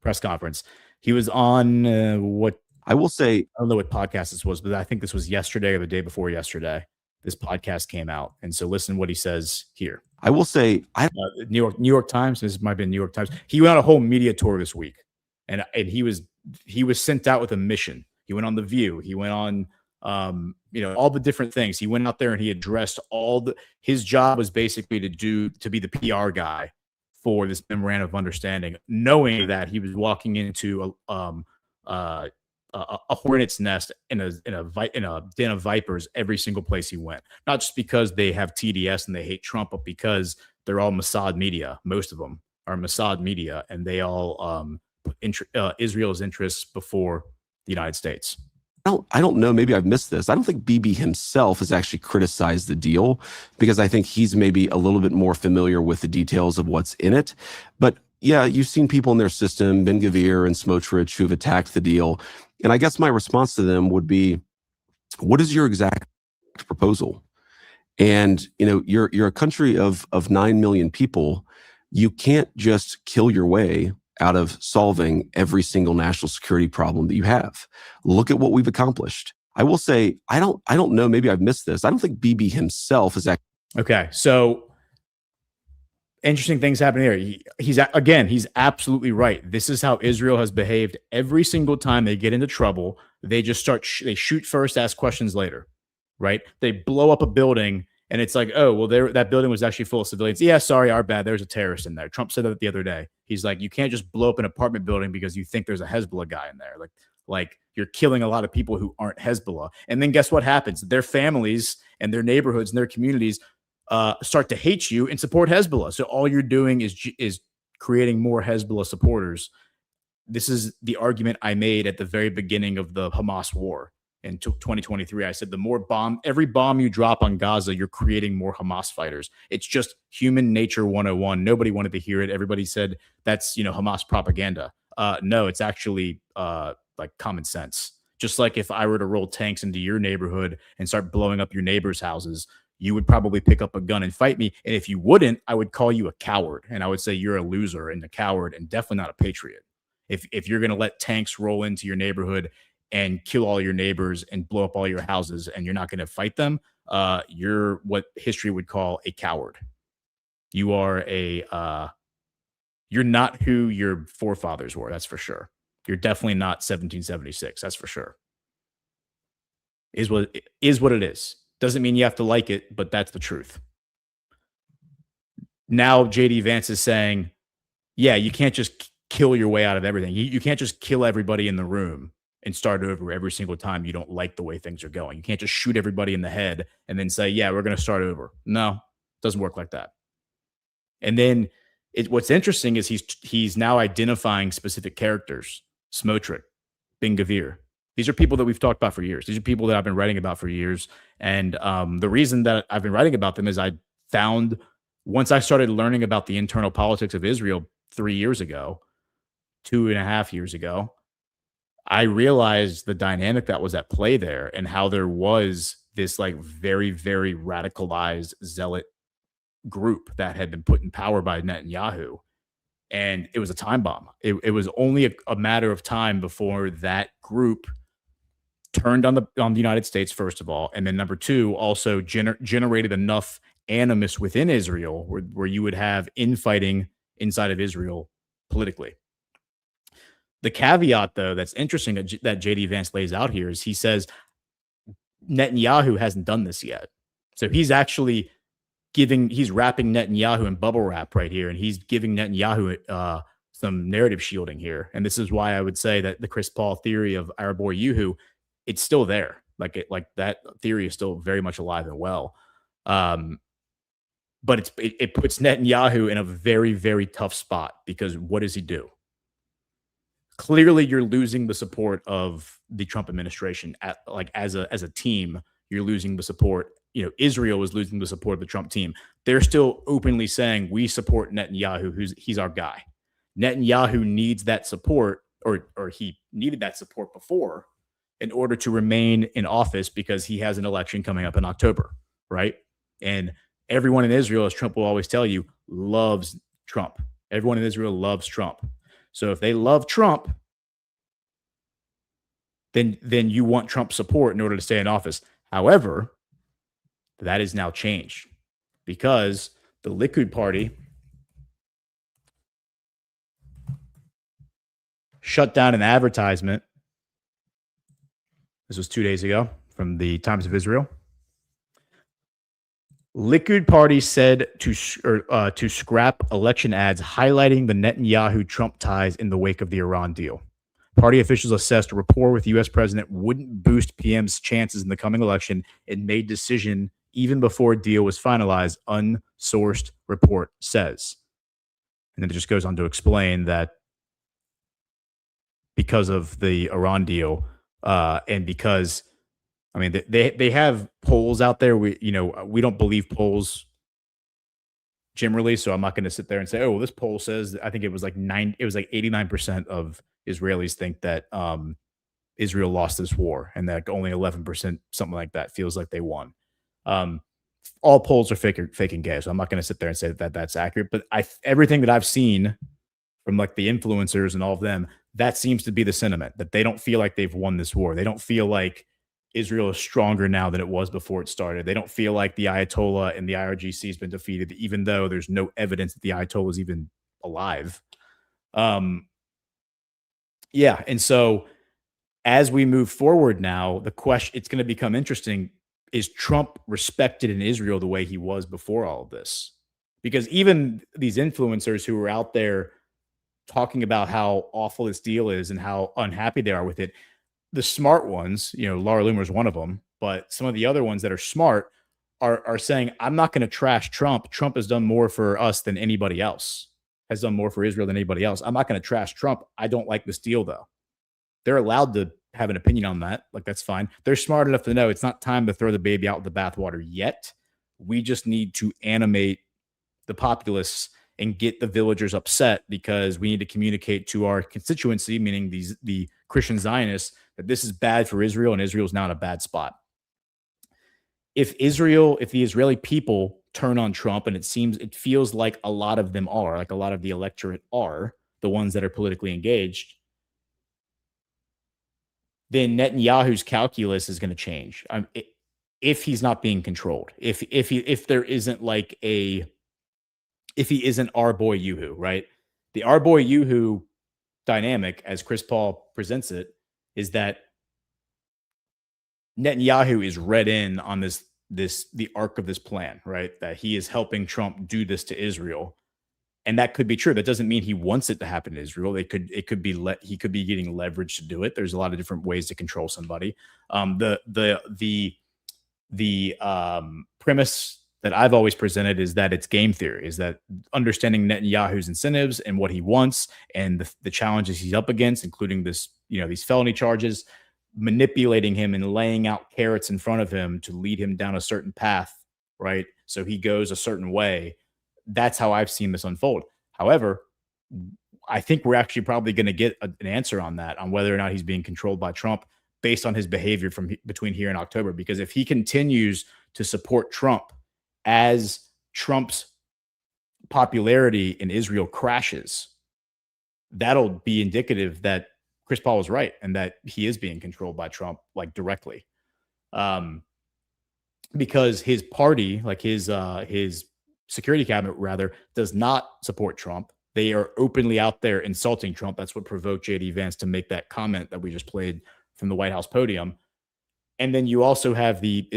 press conference. He was on what I will say. I don't know what podcast this was, but I think this was yesterday or the day before yesterday. This podcast came out, and so listen what he says here. I will say, New York Times. This might have been New York Times. He went on a whole media tour this week, and he was sent out with a mission. He went on The View. He went on, all the different things. He went out there and he addressed his job was basically to be the PR guy for this memorandum of understanding, knowing that he was walking into a hornet's nest in a den of vipers every single place he went. Not just because they have TDS and they hate Trump, but because they're all Mossad media. Most of them are Mossad media, and they all put Israel's interests before the United States. I don't know. Maybe I've missed this. I don't think Bibi himself has actually criticized the deal, because I think he's maybe a little bit more familiar with the details of what's in it. But yeah, you've seen people in their system, Ben Gavir and Smotrich, who've attacked the deal. And I guess my response to them would be, what is your exact proposal? And, you're a country of 9 million people. You can't just kill your way out of solving every single national security problem that you have. Look at what we've accomplished. I will say, I don't know, maybe I've missed this. I don't think Bibi himself is actually. Okay, so interesting things happening here. He's absolutely right. This is how Israel has behaved every single time they get into trouble. They just they shoot first, ask questions later, right? They blow up a building, and it's like, oh, well, that building was actually full of civilians. Yeah, sorry, our bad. There's a terrorist in there. Trump said that the other day. He's like, you can't just blow up an apartment building because you think there's a Hezbollah guy in there. Like you're killing a lot of people who aren't Hezbollah. And then guess what happens? Their families and their neighborhoods and their communities start to hate you and support Hezbollah. So all you're doing is creating more Hezbollah supporters this is the argument I made at the very beginning of the Hamas war in 2023. I said, every bomb you drop on Gaza, you're creating more Hamas fighters. It's just human nature 101. Nobody wanted to hear it. Everybody said that's, Hamas propaganda. No, it's actually like common sense. Just like if I were to roll tanks into your neighborhood and start blowing up your neighbors' houses, you would probably pick up a gun and fight me. And if you wouldn't, I would call you a coward. And I would say you're a loser and a coward and definitely not a patriot. If you're going to let tanks roll into your neighborhood and kill all your neighbors and blow up all your houses and you're not going to fight them, you're what history would call a coward. You are you're not who your forefathers were. That's for sure. You're definitely not 1776. That's for sure. Is what it is. Doesn't mean you have to like it, but that's the truth. Now JD Vance is saying, yeah, you can't just kill your way out of everything. You can't just kill everybody in the room and start over every single time you don't like the way things are going. You can't just shoot everybody in the head and then say, yeah, we're going to start over. No, it doesn't work like that. And then what's interesting is he's now identifying specific characters. Smotrich, Ben Gavir. These are people that we've talked about for years. These are people that I've been writing about for years. And the reason that I've been writing about them is I found, once I started learning about the internal politics of Israel 3 years ago, 2.5 years ago, I realized the dynamic that was at play there and how there was this like very, very radicalized zealot group that had been put in power by Netanyahu. And it was a time bomb. It was only a matter of time before that group turned on the United States, first of all, and then number two, also generated enough animus within Israel where you would have infighting inside of Israel politically. The caveat, though, that's interesting that JD Vance lays out here is he says Netanyahu hasn't done this yet. So he's actually he's wrapping Netanyahu in bubble wrap right here, and he's giving Netanyahu some narrative shielding here. And this is why I would say that the Chris Paul theory of our boy Yuhu, it's still there. Like that theory is still very much alive and well. But it puts Netanyahu in a very, very tough spot because what does he do? Clearly, you're losing the support of the Trump administration. As a team, you're losing the support. Israel is losing the support of the Trump team. They're still openly saying we support Netanyahu. He's our guy. Netanyahu needs that support, or he needed that support before, in order to remain in office because he has an election coming up in October, right? And everyone in Israel, as Trump will always tell you, loves Trump. Everyone in Israel loves Trump. So if they love Trump, then you want Trump support in order to stay in office. However, that is now changed because the Likud party shut down an advertisement. This was 2 days ago from the Times of Israel. Likud party said to scrap election ads highlighting the Netanyahu-Trump ties in the wake of the Iran deal. Party officials assessed a rapport with U.S. president wouldn't boost PM's chances in the coming election and made decision even before a deal was finalized, unsourced report says. And then it just goes on to explain that because of the Iran deal and because they have polls out there. We don't believe polls generally, so I'm not going to sit there and say, oh, well, this poll says, I think it was like 89% of Israelis think that Israel lost this war, and that only 11%, something like that, feels like they won. All polls are fake and gay, so I'm not going to sit there and say that that's accurate. But everything that I've seen from like the influencers and all of them, that seems to be the sentiment, that they don't feel like they've won this war. They don't feel like Israel is stronger now than it was before it started. They don't feel like the Ayatollah and the IRGC has been defeated, even though there's no evidence that the Ayatollah is even alive. Yeah, and so as we move forward now, the question, it's going to become interesting. Is Trump respected in Israel the way he was before all of this? Because even these influencers who are out there talking about how awful this deal is and how unhappy they are with it, the smart ones, Laura Loomer is one of them, but some of the other ones that are smart are saying, I'm not going to trash Trump. Trump has done more for us than anybody else has done more for Israel than anybody else. I'm not going to trash Trump. I don't like this deal, though. They're allowed to have an opinion on that. Like, that's fine. They're smart enough to know it's not time to throw the baby out with the bathwater yet. We just need to animate the populace and get the villagers upset, because we need to communicate to our constituency, meaning the Christian Zionists, that this is bad for Israel and Israel's now in a bad spot. If the Israeli people turn on Trump, and it feels like a lot of them are, like a lot of the electorate are, the ones that are politically engaged, then Netanyahu's calculus is going to change. If he's not being controlled, if he isn't our boy Yuhu, right? The our boy Yuhu dynamic, as Chris Paul presents it, is that Netanyahu is read in on the arc of this plan, right? That he is helping Trump do this to Israel. And that could be true. That doesn't mean he wants it to happen to Israel. He could be getting leverage to do it. There's a lot of different ways to control somebody. The premise that I've always presented is that it's game theory, is that understanding Netanyahu's incentives and what he wants and the challenges he's up against, including these felony charges, manipulating him and laying out carrots in front of him to lead him down a certain path, right? So he goes a certain way. That's how I've seen this unfold. However, I think we're actually probably going to get an answer on that, on whether or not he's being controlled by Trump based on his behavior from between here and October. Because if he continues to support Trump as Trump's popularity in Israel crashes, that'll be indicative that Chris Paul was right and that he is being controlled by Trump, like, directly. Because his party, like his security cabinet rather, does not support Trump. They are openly out there insulting Trump. That's what provoked JD Vance to make that comment that we just played from the White House podium. And then you also have the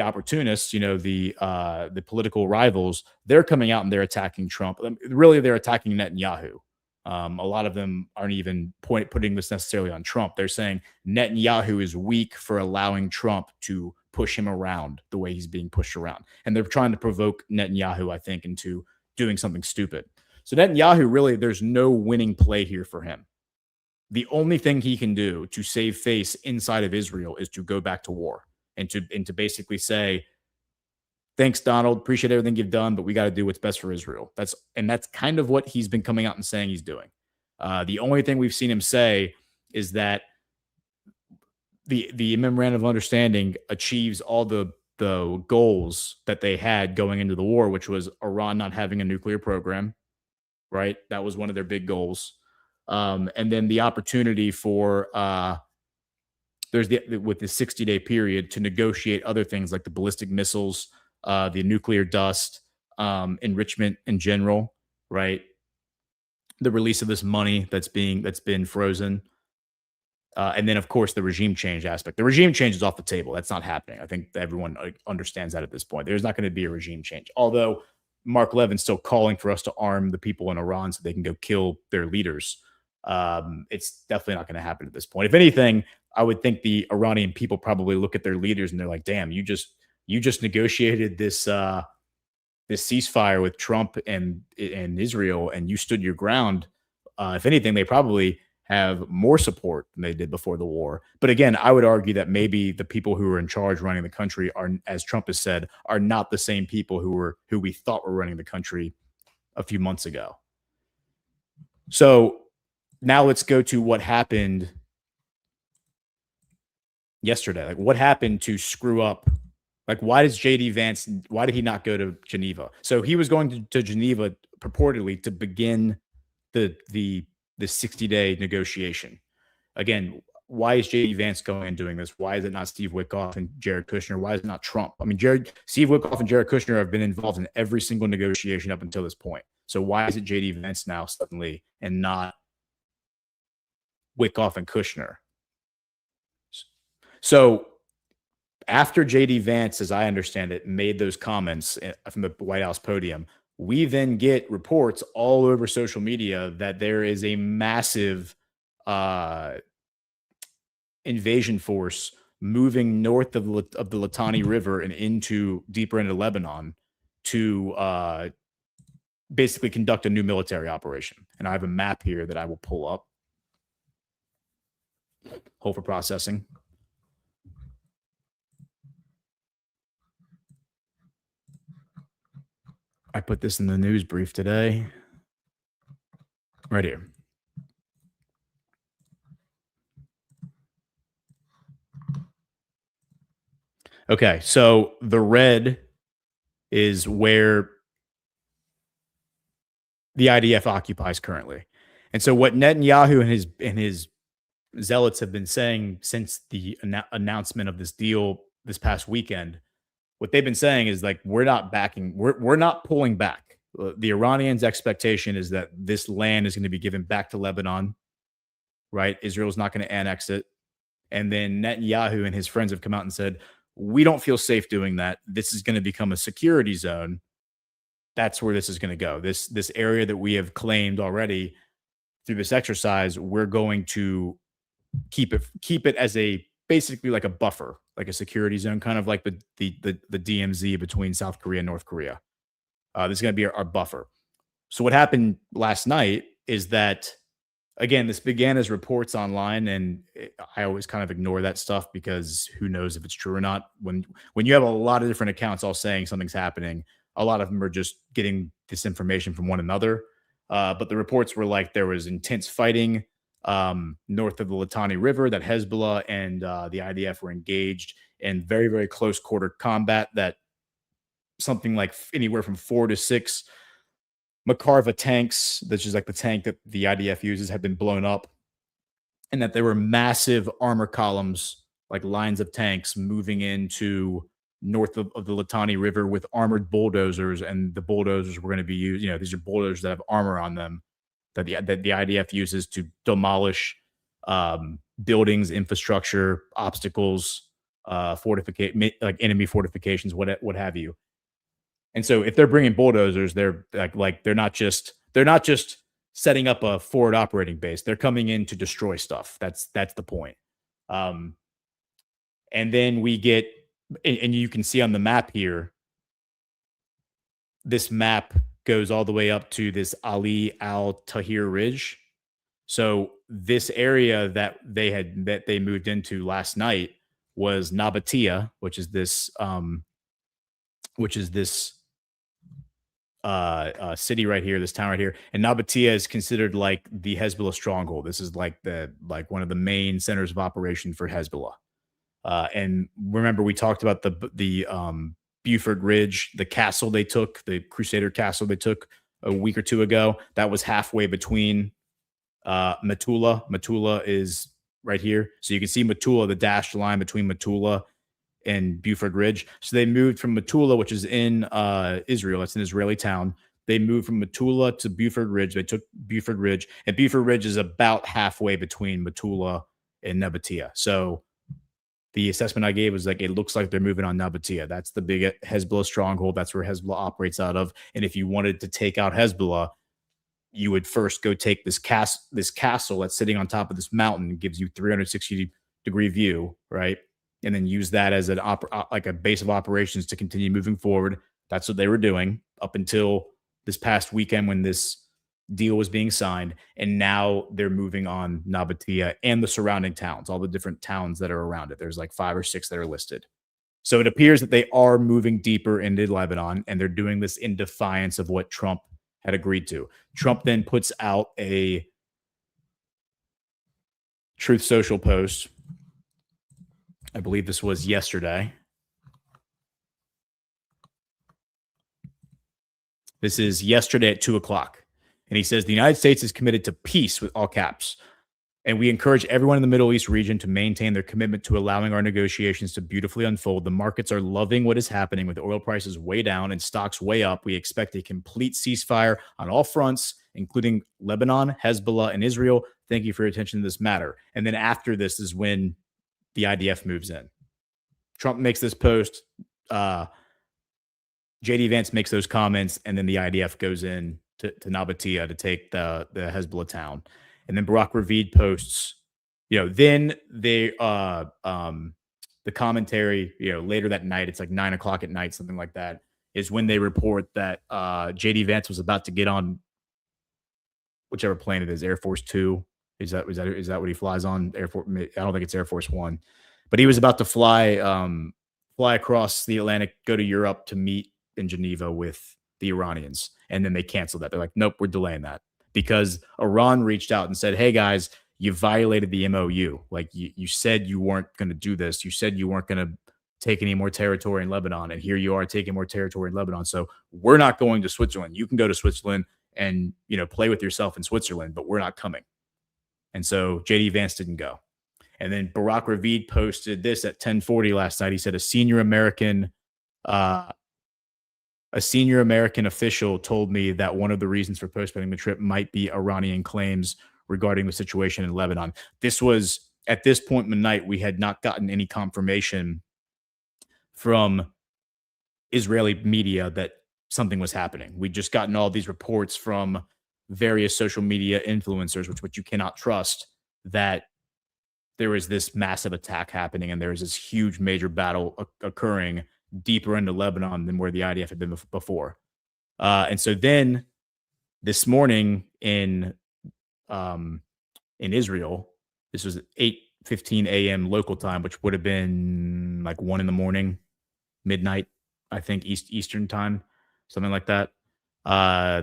opportunists, the political rivals. They're coming out and they're attacking Trump. Really, they're attacking Netanyahu. A lot of them aren't even putting this necessarily on Trump. They're saying Netanyahu is weak for allowing Trump to push him around the way he's being pushed around. And they're trying to provoke Netanyahu, I think, into doing something stupid. So Netanyahu, really, there's no winning play here for him. The only thing he can do to save face inside of Israel is to go back to war and to basically say, thanks, Donald, appreciate everything you've done, but we got to do what's best for Israel. That's kind of what he's been coming out and saying he's doing. The only thing we've seen him say is that the memorandum of understanding achieves all the goals that they had going into the war, which was Iran not having a nuclear program, right? That was one of their big goals. And then the opportunity for with the 60-day period to negotiate other things like the ballistic missiles, the nuclear dust, enrichment in general, right? The release of this money that's been frozen. And then, of course, the regime change aspect. The regime change is off the table. That's not happening. I think everyone understands that at this point. There's not going to be a regime change. Although Mark Levin's still calling for us to arm the people in Iran so they can go kill their leaders. It's definitely not going to happen at this point. If anything, I would think the Iranian people probably look at their leaders and they're like, damn, you just negotiated this ceasefire with Trump and Israel, and you stood your ground. If anything, they probably have more support than they did before the war. But again, I would argue that maybe the people who are in charge running the country are, as Trump has said, are not the same people who we thought were running the country a few months ago. So now let's go to what happened yesterday. Like, what happened to screw up? Like, why did JD Vance, why did he not go to Geneva? So he was going to Geneva purportedly to begin the 60-day negotiation. Again, why is JD Vance going and doing this? Why is it not Steve Witkoff and Jared Kushner? Why is it not Trump? I mean, Steve Witkoff and Jared Kushner have been involved in every single negotiation up until this point. So why is it JD Vance now suddenly and not Witkoff and Kushner? So after JD Vance, as I understand it, made those comments from the White House podium, we then get reports all over social media that there is a massive invasion force moving north of the Litani River and deeper into Lebanon to basically conduct a new military operation. And I have a map here that I will pull up. Hold for processing. I put this in the news brief today. Right here. Okay, so the red is where the IDF occupies currently. And so what Netanyahu and his zealots have been saying since the announcement of this deal this past weekend, what they've been saying is like, we're not backing, we're not pulling back. The Iranians' expectation is that this land is going to be given back to Lebanon, right? Israel's not going to annex it. And then Netanyahu and his friends have come out and said, we don't feel safe doing that. This is going to become a security zone. That's where this is going to go. This area that we have claimed already through this exercise, we're going to keep it as a basically like a buffer, like a security zone, kind of like the DMZ between South Korea and North Korea. This is going to be our buffer. So what happened last night is that, again, this began as reports online, and I always kind of ignore that stuff because who knows if it's true or not. When you have a lot of different accounts all saying something's happening, a lot of them are just getting this information from one another. But the reports were like there was intense fighting north of the Litani River, that Hezbollah and the IDF were engaged in very, very close quarter combat, that something like anywhere from 4 to 6 Makarva tanks, which is like the tank that the IDF uses, have been blown up, and that there were massive armor columns, like lines of tanks moving into north of the Litani River with armored bulldozers, and the bulldozers were going to be used. You know, these are bulldozers that have armor on them that the IDF uses to demolish buildings, infrastructure, obstacles, like enemy fortifications, what have you. And so if they're bringing bulldozers, they're like they're not just setting up a forward operating base. They're coming in to destroy stuff. That's the point. And then we get, and you can see on the map here, this map goes all the way up to this Ali Al Tahir Ridge. So this area that they moved into last night was Nabatia, which is this city right here, this town right here. And Nabatia is considered like the Hezbollah stronghold. This is like one of the main centers of operation for Hezbollah. And remember, we talked about the Buford Ridge, the castle they took, the Crusader castle they took a week or two ago. That was halfway between Metula. Metula is right here. So you can see Metula, the dashed line between Metula and Buford Ridge. So they moved from Metula, which is in Israel. It's an Israeli town. They moved from Metula to Buford Ridge. They took Buford Ridge, and Buford Ridge is about halfway between Metula and Nabatia. So the assessment I gave was like, it looks like they're moving on Nabatia. That's the big Hezbollah stronghold. That's where Hezbollah operates out of. And if you wanted to take out Hezbollah, you would first go take this castle that's sitting on top of this mountain. It gives you 360-degree view, right? And then use that as like a base of operations to continue moving forward. That's what they were doing up until this past weekend when this deal was being signed. And now they're moving on Nabatia and the surrounding towns, all the different towns that are around it. There's like 5 or 6 that are listed. So it appears that they are moving deeper into Lebanon, and they're doing this in defiance of what Trump had agreed to. Trump then puts out a Truth Social post. I believe this was yesterday. This is yesterday at 2:00. And he says, the United States is committed to peace, with all caps. And we encourage everyone in the Middle East region to maintain their commitment to allowing our negotiations to beautifully unfold. The markets are loving what is happening, with oil prices way down and stocks way up. We expect a complete ceasefire on all fronts, including Lebanon, Hezbollah, and Israel. Thank you for your attention to this matter. And then after this is when the IDF moves in. Trump makes this post. J.D. Vance makes those comments, and then the IDF goes in to Nabatia to take the Hezbollah town. And then Barak Ravid posts, then they the commentary, later that night, it's like 9:00 at night, something like that. is when they report that JD Vance was about to get on whichever plane it is, Air Force 2. Is that what he flies on? Air Force? I don't think it's Air Force 1, but he was about to fly across the Atlantic, go to Europe to meet in Geneva with the Iranians, and then they canceled that. They're like, nope, we're delaying that because Iran reached out and said, hey guys, you violated the MOU. Like you said you weren't going to do this. You said you weren't going to take any more territory in Lebanon, and here you are taking more territory in Lebanon. So we're not going to Switzerland. You can go to Switzerland and play with yourself in Switzerland, but we're not coming. And so JD Vance didn't go. And then Barack Ravid posted this at 10:40 last night. He said a senior American official told me that one of the reasons for postponing the trip might be Iranian claims regarding the situation in Lebanon. This was at this point in the night, we had not gotten any confirmation from Israeli media that something was happening. We'd just gotten all these reports from various social media influencers, which you cannot trust, that there was this massive attack happening and there was this huge major battle occurring deeper into Lebanon than where the IDF had been before. And so then this morning in Israel, this was 8:15 a.m. local time, which would have been like 1 a.m, midnight, I think, Eastern time, something like that.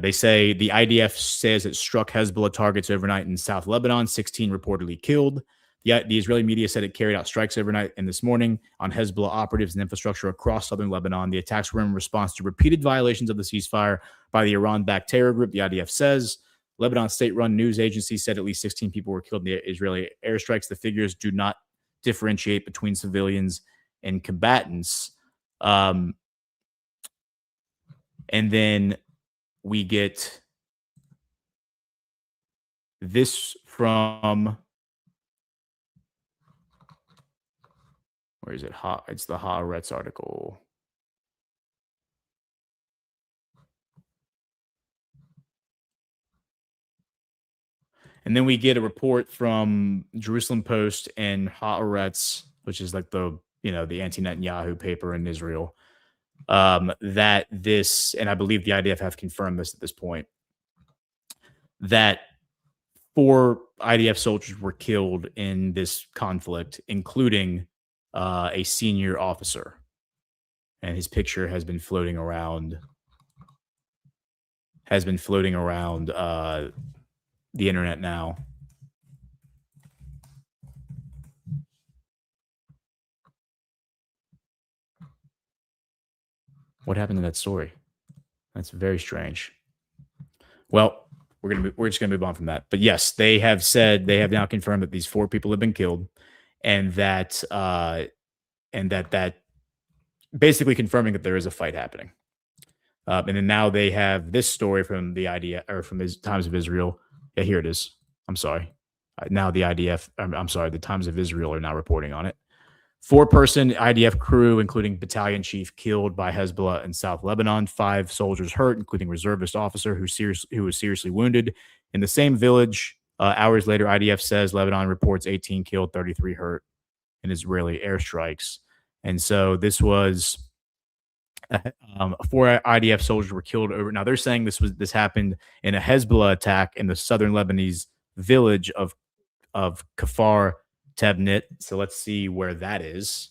They say the IDF says it struck Hezbollah targets overnight in South Lebanon, 16 reportedly killed. The Israeli media said it carried out strikes overnight and this morning on Hezbollah operatives and infrastructure across southern Lebanon. The attacks were in response to repeated violations of the ceasefire by the Iran-backed terror group, the IDF says. Lebanon state-run news agency said at least 16 people were killed in the Israeli airstrikes. The figures do not differentiate between civilians and combatants. And then we get this from, where is it? It's the Haaretz article. And then we get a report from Jerusalem Post and Haaretz, which is like the anti-Netanyahu paper in Israel, that this, and I believe the IDF have confirmed this at this point, that 4 IDF soldiers were killed in this conflict, including a senior officer. And his picture has been floating around the internet now. What happened to that story? That's very strange. Well, we're just gonna move on from that. But yes, they have now confirmed that these 4 people have been killed, and that basically confirming that there is a fight happening. And then now they have this story from the IDF, or from the Times of Israel. Yeah, here it is. I'm sorry. Now the IDF, I'm sorry, the Times of Israel are now reporting on it. 4-person IDF crew, including battalion chief, killed by Hezbollah in South Lebanon. 5 soldiers hurt, including reservist officer who was seriously wounded. In the same village, hours later, IDF says Lebanon reports 18 killed, 33 hurt in Israeli airstrikes. And so this was 4 IDF soldiers were killed over. Now they're saying this happened in a Hezbollah attack in the southern Lebanese village of Kfar Tebnit. So let's see where that is.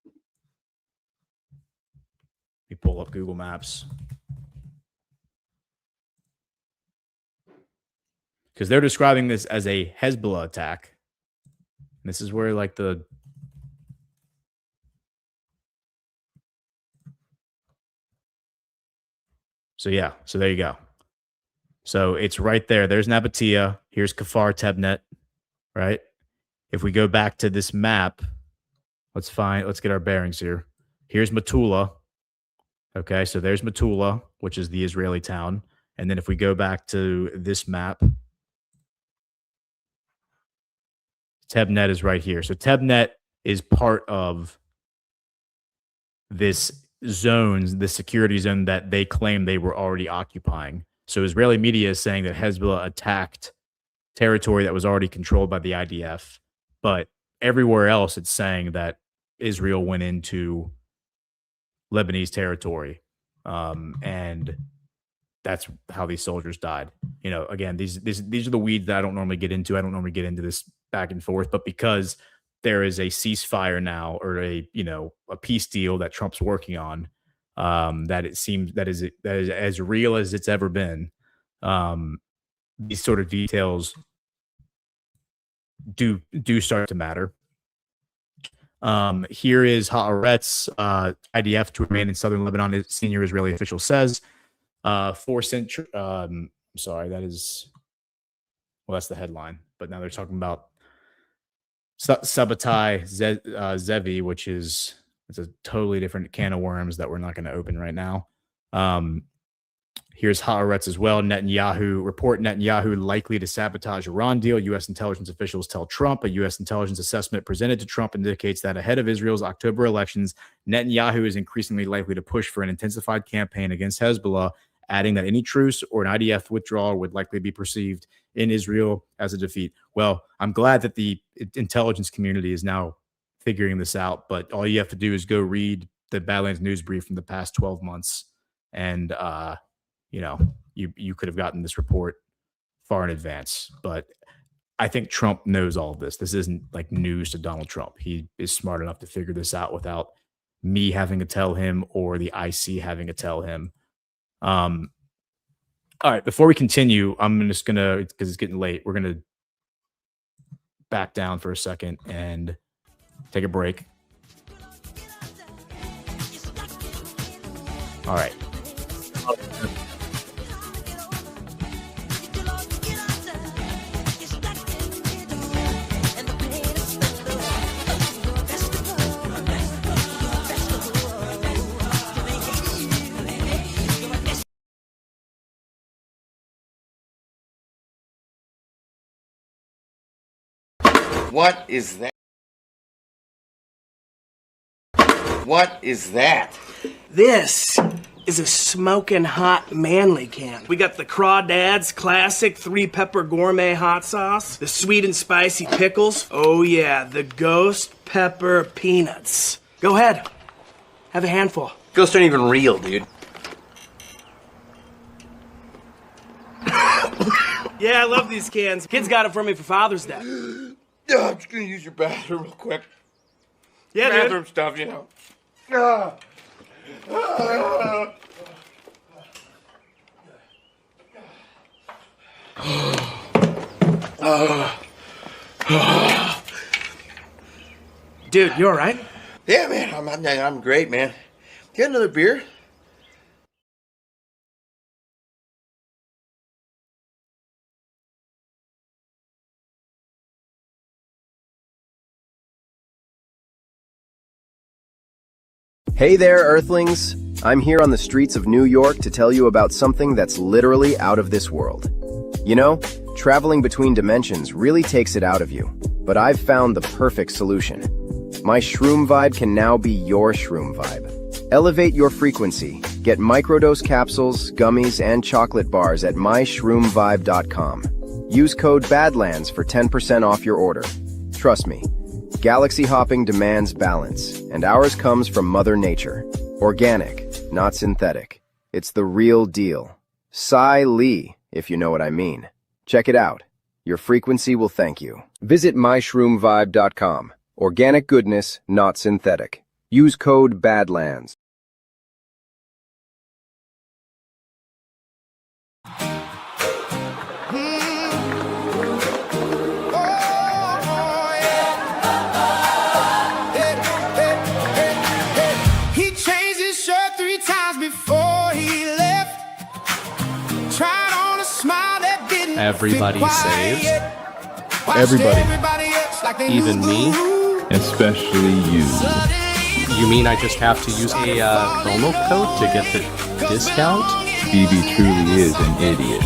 Let me pull up Google Maps, because they're describing this as a Hezbollah attack. This is where like the So yeah, so there you go. So it's right there. There's Nabatia. Here's Kfar Tebnit, right? If we go back to this map, let's get our bearings here. Here's Metula. Okay, so there's Metula, which is the Israeli town. And then if we go back to this map, Tebnet is right here. So Tebnet is part of this zone, the security zone that they claim they were already occupying. So Israeli media is saying that Hezbollah attacked territory that was already controlled by the IDF. But everywhere else, it's saying that Israel went into Lebanese territory. And that's how these soldiers died. You know, again, these are the weeds that I don't normally get into. I don't normally get into this back and forth, but because there is a ceasefire now, or a peace deal that Trump's working on, that it seems that is as real as it's ever been. These sort of details do start to matter. Here is Haaretz, IDF to remain in southern Lebanon, a senior Israeli official says. That's the headline, but now they're talking about Sabbatai Zevi, which is a totally different can of worms that we're not going to open right now. Here's Haaretz as well. Netanyahu likely to sabotage Iran deal. U.S. intelligence officials tell Trump. A U.S. intelligence assessment presented to Trump indicates that ahead of Israel's October elections, Netanyahu is increasingly likely to push for an intensified campaign against Hezbollah, adding that any truce or an IDF withdrawal would likely be perceived in Israel as a defeat. Well, I'm glad that the intelligence community is now figuring this out, but all you have to do is go read the Badlands news brief from the past 12 months, and you could have gotten this report far in advance. But I think Trump knows all of this. This isn't like news to Donald Trump. He is smart enough to figure this out without me having to tell him or the IC having to tell him. All right, before we continue, I'm just gonna, because it's getting late, we're gonna back down for a second and take a break. All right. What is that? What is that? This is a smoking hot manly can. We got the Crawdads Classic 3-pepper gourmet hot sauce, the sweet and spicy pickles. Oh yeah, the ghost pepper peanuts. Go ahead, have a handful. Ghosts aren't even real, dude. Yeah, I love these cans. Kids got it for me for Father's Day. Yeah, I'm just gonna use your bathroom real quick. Yeah, bathroom dude. stuff, you know. Dude, you all right? Yeah, man, I'm great, man. Get another beer? Hey there, Earthlings! I'm here on the streets of New York to tell you about something that's literally out of this world. You know, traveling between dimensions really takes it out of you, but I've found the perfect solution. My Shroom Vibe can now be your Shroom Vibe. Elevate your frequency. Get microdose capsules, gummies, and chocolate bars at myshroomvibe.com. Use code BADLANDS for 10% off your order. Trust me. Galaxy hopping demands balance, and ours comes from Mother Nature. Organic, not synthetic. It's the real deal. Cy Lee, if you know what I mean. Check it out. Your frequency will thank you. Visit myshroomvibe.com. Organic goodness, not synthetic. Use code BADLANDS. Everybody saved. Everybody. Even me. Especially you. You mean I just have to use a promo code to get the discount? BB truly is an idiot.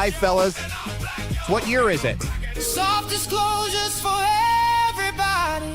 life, fellas. What year is it? Soft disclosures for everybody.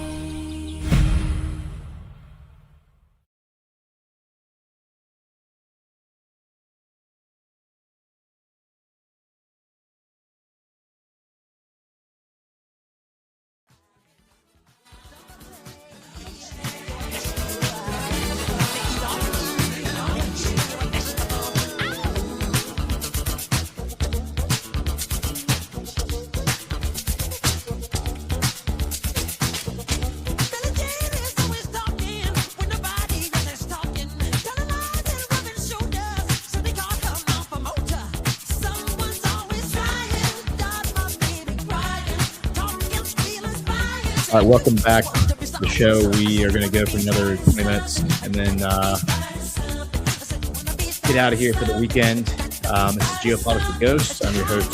All right, welcome back to the show. We are going to go for another 20 minutes and then get out of here for the weekend. This is Geopolitics with Ghosts. I'm your host,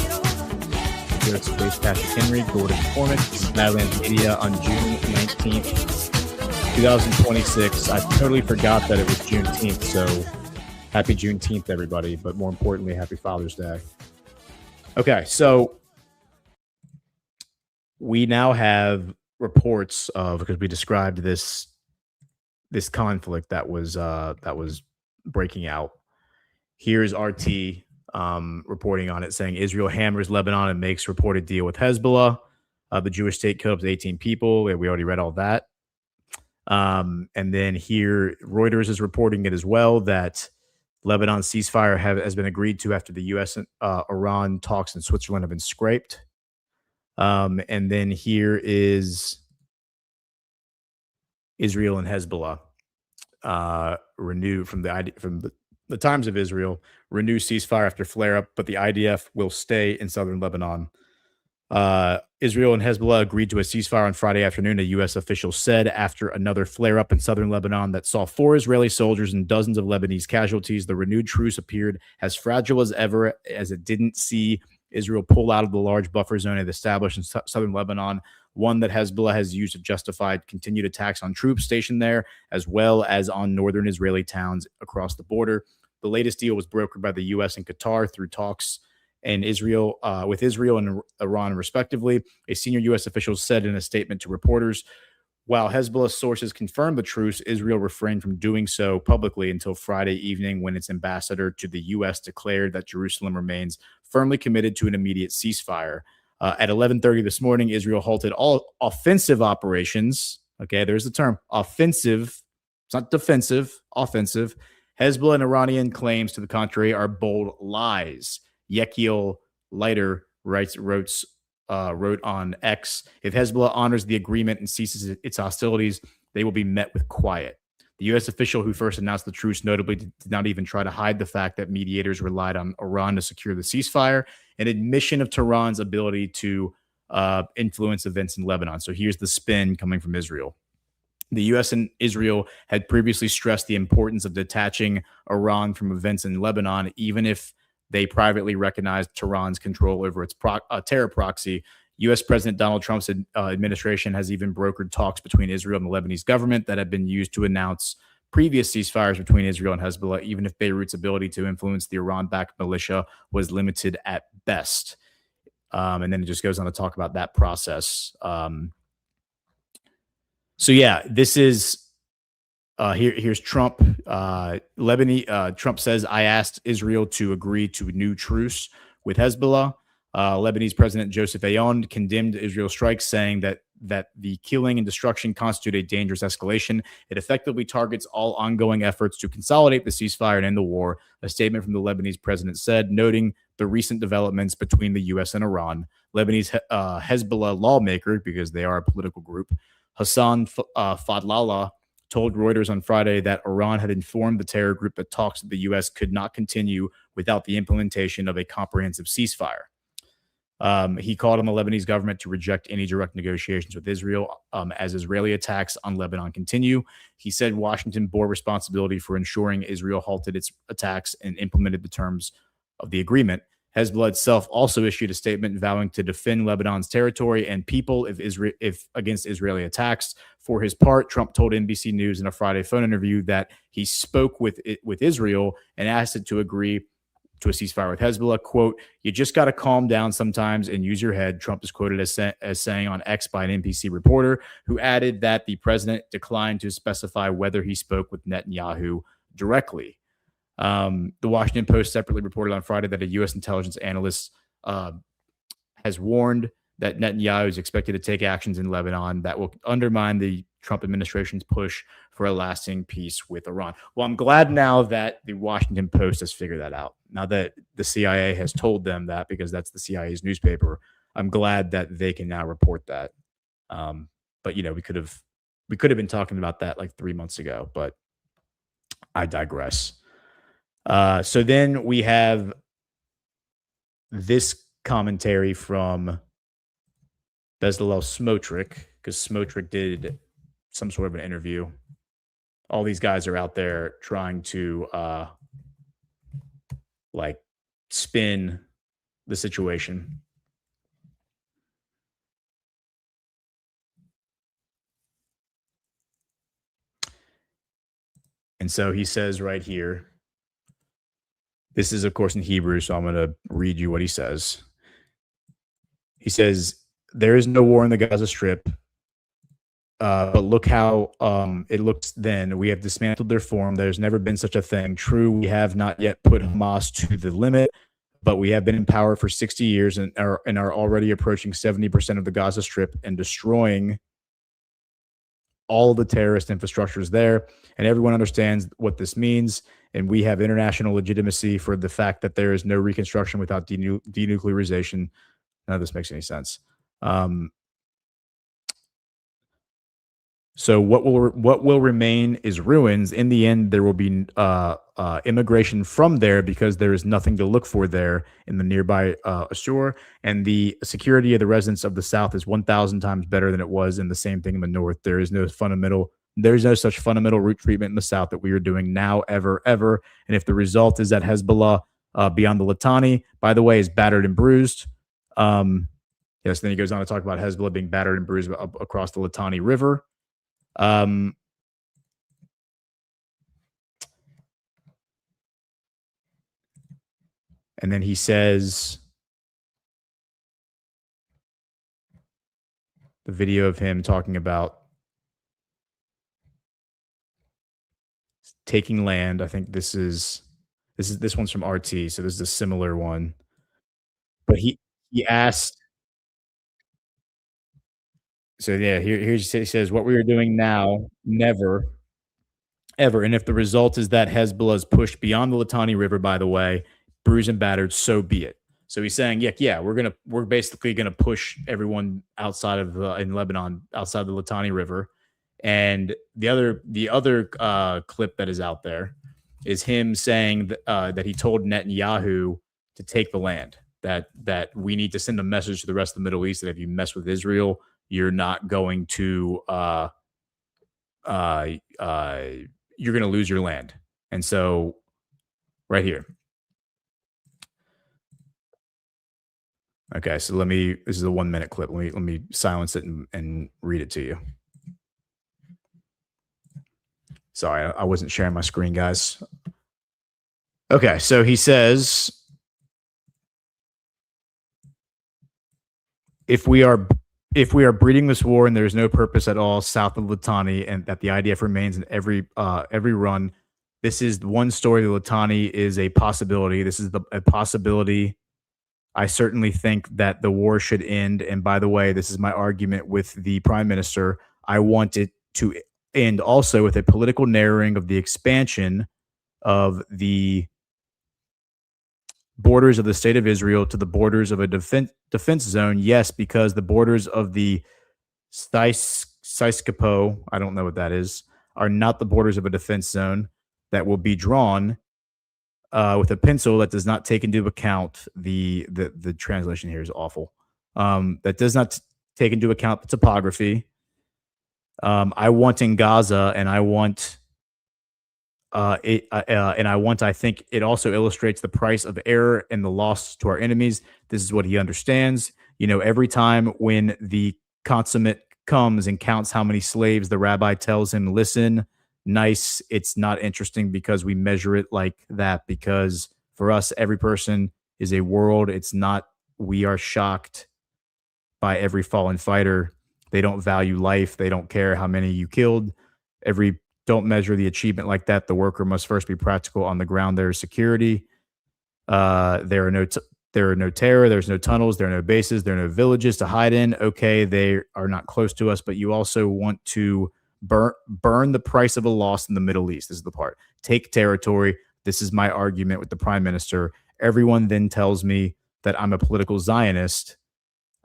here at Space Patrick Henry, Gordon McCormick. This is Badlands Media on June 19th, 2026. I totally forgot that it was Juneteenth, so happy Juneteenth, everybody. But more importantly, happy Father's Day. Okay, so we now have reports of, because we described this conflict that was breaking out. Here's RT reporting on it, saying Israel hammers Lebanon and makes reported deal with Hezbollah. The Jewish state killed up to 18 people. We already read all that. And then here, Reuters is reporting it as well, that Lebanon ceasefire has been agreed to after the U.S. and Iran talks in Switzerland have been scraped. And then here is Israel and Hezbollah renew from the Times of Israel, renew ceasefire after flare-up, but the IDF will stay in southern Lebanon. Israel and Hezbollah agreed to a ceasefire on Friday afternoon, a U.S. official said, after another flare-up in southern Lebanon that saw 4 Israeli soldiers and dozens of Lebanese casualties. The renewed truce appeared as fragile as ever, as it didn't see Israel pull out of the large buffer zone it established in southern Lebanon, one that Hezbollah has used to justify continued attacks on troops stationed there, as well as on northern Israeli towns across the border. The latest deal was brokered by the U.S. and Qatar through talks with Israel and Iran, respectively. A senior U.S. official said in a statement to reporters, while Hezbollah sources confirmed the truce, Israel refrained from doing so publicly until Friday evening, when its ambassador to the U.S. declared that Jerusalem remains firmly committed to an immediate ceasefire. At 11:30 this morning, Israel halted all offensive operations. Okay, there's the term, offensive. It's not defensive, offensive. Hezbollah and Iranian claims to the contrary are bold lies. Yechiel Leiter wrote on X, if Hezbollah honors the agreement and ceases its hostilities, they will be met with quiet. The U.S. official who first announced the truce notably did not even try to hide the fact that mediators relied on Iran to secure the ceasefire, an admission of Tehran's ability to influence events in Lebanon. So here's the spin coming from Israel. The U.S. and Israel had previously stressed the importance of detaching Iran from events in Lebanon, even if they privately recognized Tehran's control over its terror proxy. U.S. President Donald Trump's administration has even brokered talks between Israel and the Lebanese government that have been used to announce previous ceasefires between Israel and Hezbollah, even if Beirut's ability to influence the Iran-backed militia was limited at best. And then it just goes on to talk about that process. So yeah, this is here's Trump. Trump says, I asked Israel to agree to a new truce with Hezbollah. Lebanese President Joseph Aoun condemned Israel's strikes, saying that the killing and destruction constitute a dangerous escalation. It effectively targets all ongoing efforts to consolidate the ceasefire and end the war, a statement from the Lebanese president said, noting the recent developments between the U.S. and Iran. Lebanese Hezbollah lawmaker, because they are a political group, Hassan Fadlallah, told Reuters on Friday that Iran had informed the terror group that talks with the U.S. could not continue without the implementation of a comprehensive ceasefire. He called on the Lebanese government to reject any direct negotiations with Israel as Israeli attacks on Lebanon continue. He said Washington bore responsibility for ensuring Israel halted its attacks and implemented the terms of the agreement. Hezbollah itself also issued a statement vowing to defend Lebanon's territory and people if against Israeli attacks. For his part, Trump told NBC News in a Friday phone interview that he spoke with Israel and asked it to agree to a ceasefire with Hezbollah. Quote, you just got to calm down sometimes and use your head, Trump is quoted as saying on X by an NBC reporter, who added that the president declined to specify whether he spoke with Netanyahu directly. The Washington Post separately reported on Friday that a U.S. intelligence analyst has warned that Netanyahu is expected to take actions in Lebanon that will undermine the Trump administration's push for a lasting peace with Iran. Well, I'm glad now that the Washington Post has figured that out. Now that the CIA has told them that, because that's the CIA's newspaper, I'm glad that they can now report that. But we could have been talking about that like 3 months ago, but I digress. So then we have this commentary from Bezalel Smotrich, because Smotrich did some sort of an interview. All these guys are out there trying to spin the situation. And so he says right here, this is of course in Hebrew, so I'm going to read you what he says. He says, there is no war in the Gaza Strip, but look how it looks then. We have dismantled their form. There's never been such a thing. True, we have not yet put Hamas to the limit, but we have been in power for 60 years and are already approaching 70% of the Gaza Strip and destroying all the terrorist infrastructures there. And everyone understands what this means. And we have international legitimacy for the fact that there is no reconstruction without denuclearization. None of this makes any sense. So what will remain is ruins. In the end, there will be immigration from there because there is nothing to look for there in the nearby shore, and the security of the residents of the South is 1,000 times better than it was in the same thing in the North. There is no such fundamental root treatment in the South that we are doing now, ever. And if the result is that Hezbollah beyond the Litani, by the way, is battered and bruised. Yes, then he goes on to talk about Hezbollah being battered and bruised across the Litani River. And then he says, the video of him talking about taking land. I think this one's from RT, so this is a similar one. But he asked. So yeah, here he says, what we are doing now, never, ever. And if the result is that Hezbollah is pushed beyond the Litani River, by the way, bruised and battered, so be it. So he's saying, yeah, we're basically gonna push everyone outside of in Lebanon, outside the Litani River. And the other clip that is out there is him saying that he told Netanyahu to take the land. That we need to send a message to the rest of the Middle East that if you mess with Israel, you're not going to you're going to lose your land. And so right here. Okay, so this is a 1 minute clip. Let me silence it and read it to you. Sorry, I wasn't sharing my screen, guys. Okay, so he says, if we are breeding this war and there is no purpose at all south of Litani, and that the IDF remains in every run, this is one story. The Litani is a possibility. This is a possibility. I certainly think that the war should end. And by the way, this is my argument with the prime minister. I want it to end also with a political narrowing of the expansion of the borders of the state of Israel to the borders of a defense zone. Yes, because the borders of the Syskapo, I don't know what that is, are not the borders of a defense zone that will be drawn with a pencil that does not take into account the translation here is awful. That does not take into account the topography. I want in Gaza, and I want I think it also illustrates the price of error and the loss to our enemies. This is what he understands. Every time when the consummate comes and counts how many slaves, the rabbi tells him, listen, nice, it's not interesting because we measure it like that, because For us, every person is a world. It's not we are shocked by every fallen fighter. They don't value life. They don't care how many you killed. Don't measure the achievement like that. The worker must first be practical on the ground. There is security. There are no terror. There's no tunnels. There are no bases. There are no villages to hide in. Okay, they are not close to us, but you also want to burn the price of a loss in the Middle East. This is the part. Take territory. This is my argument with the prime minister. Everyone then tells me that I'm a political Zionist.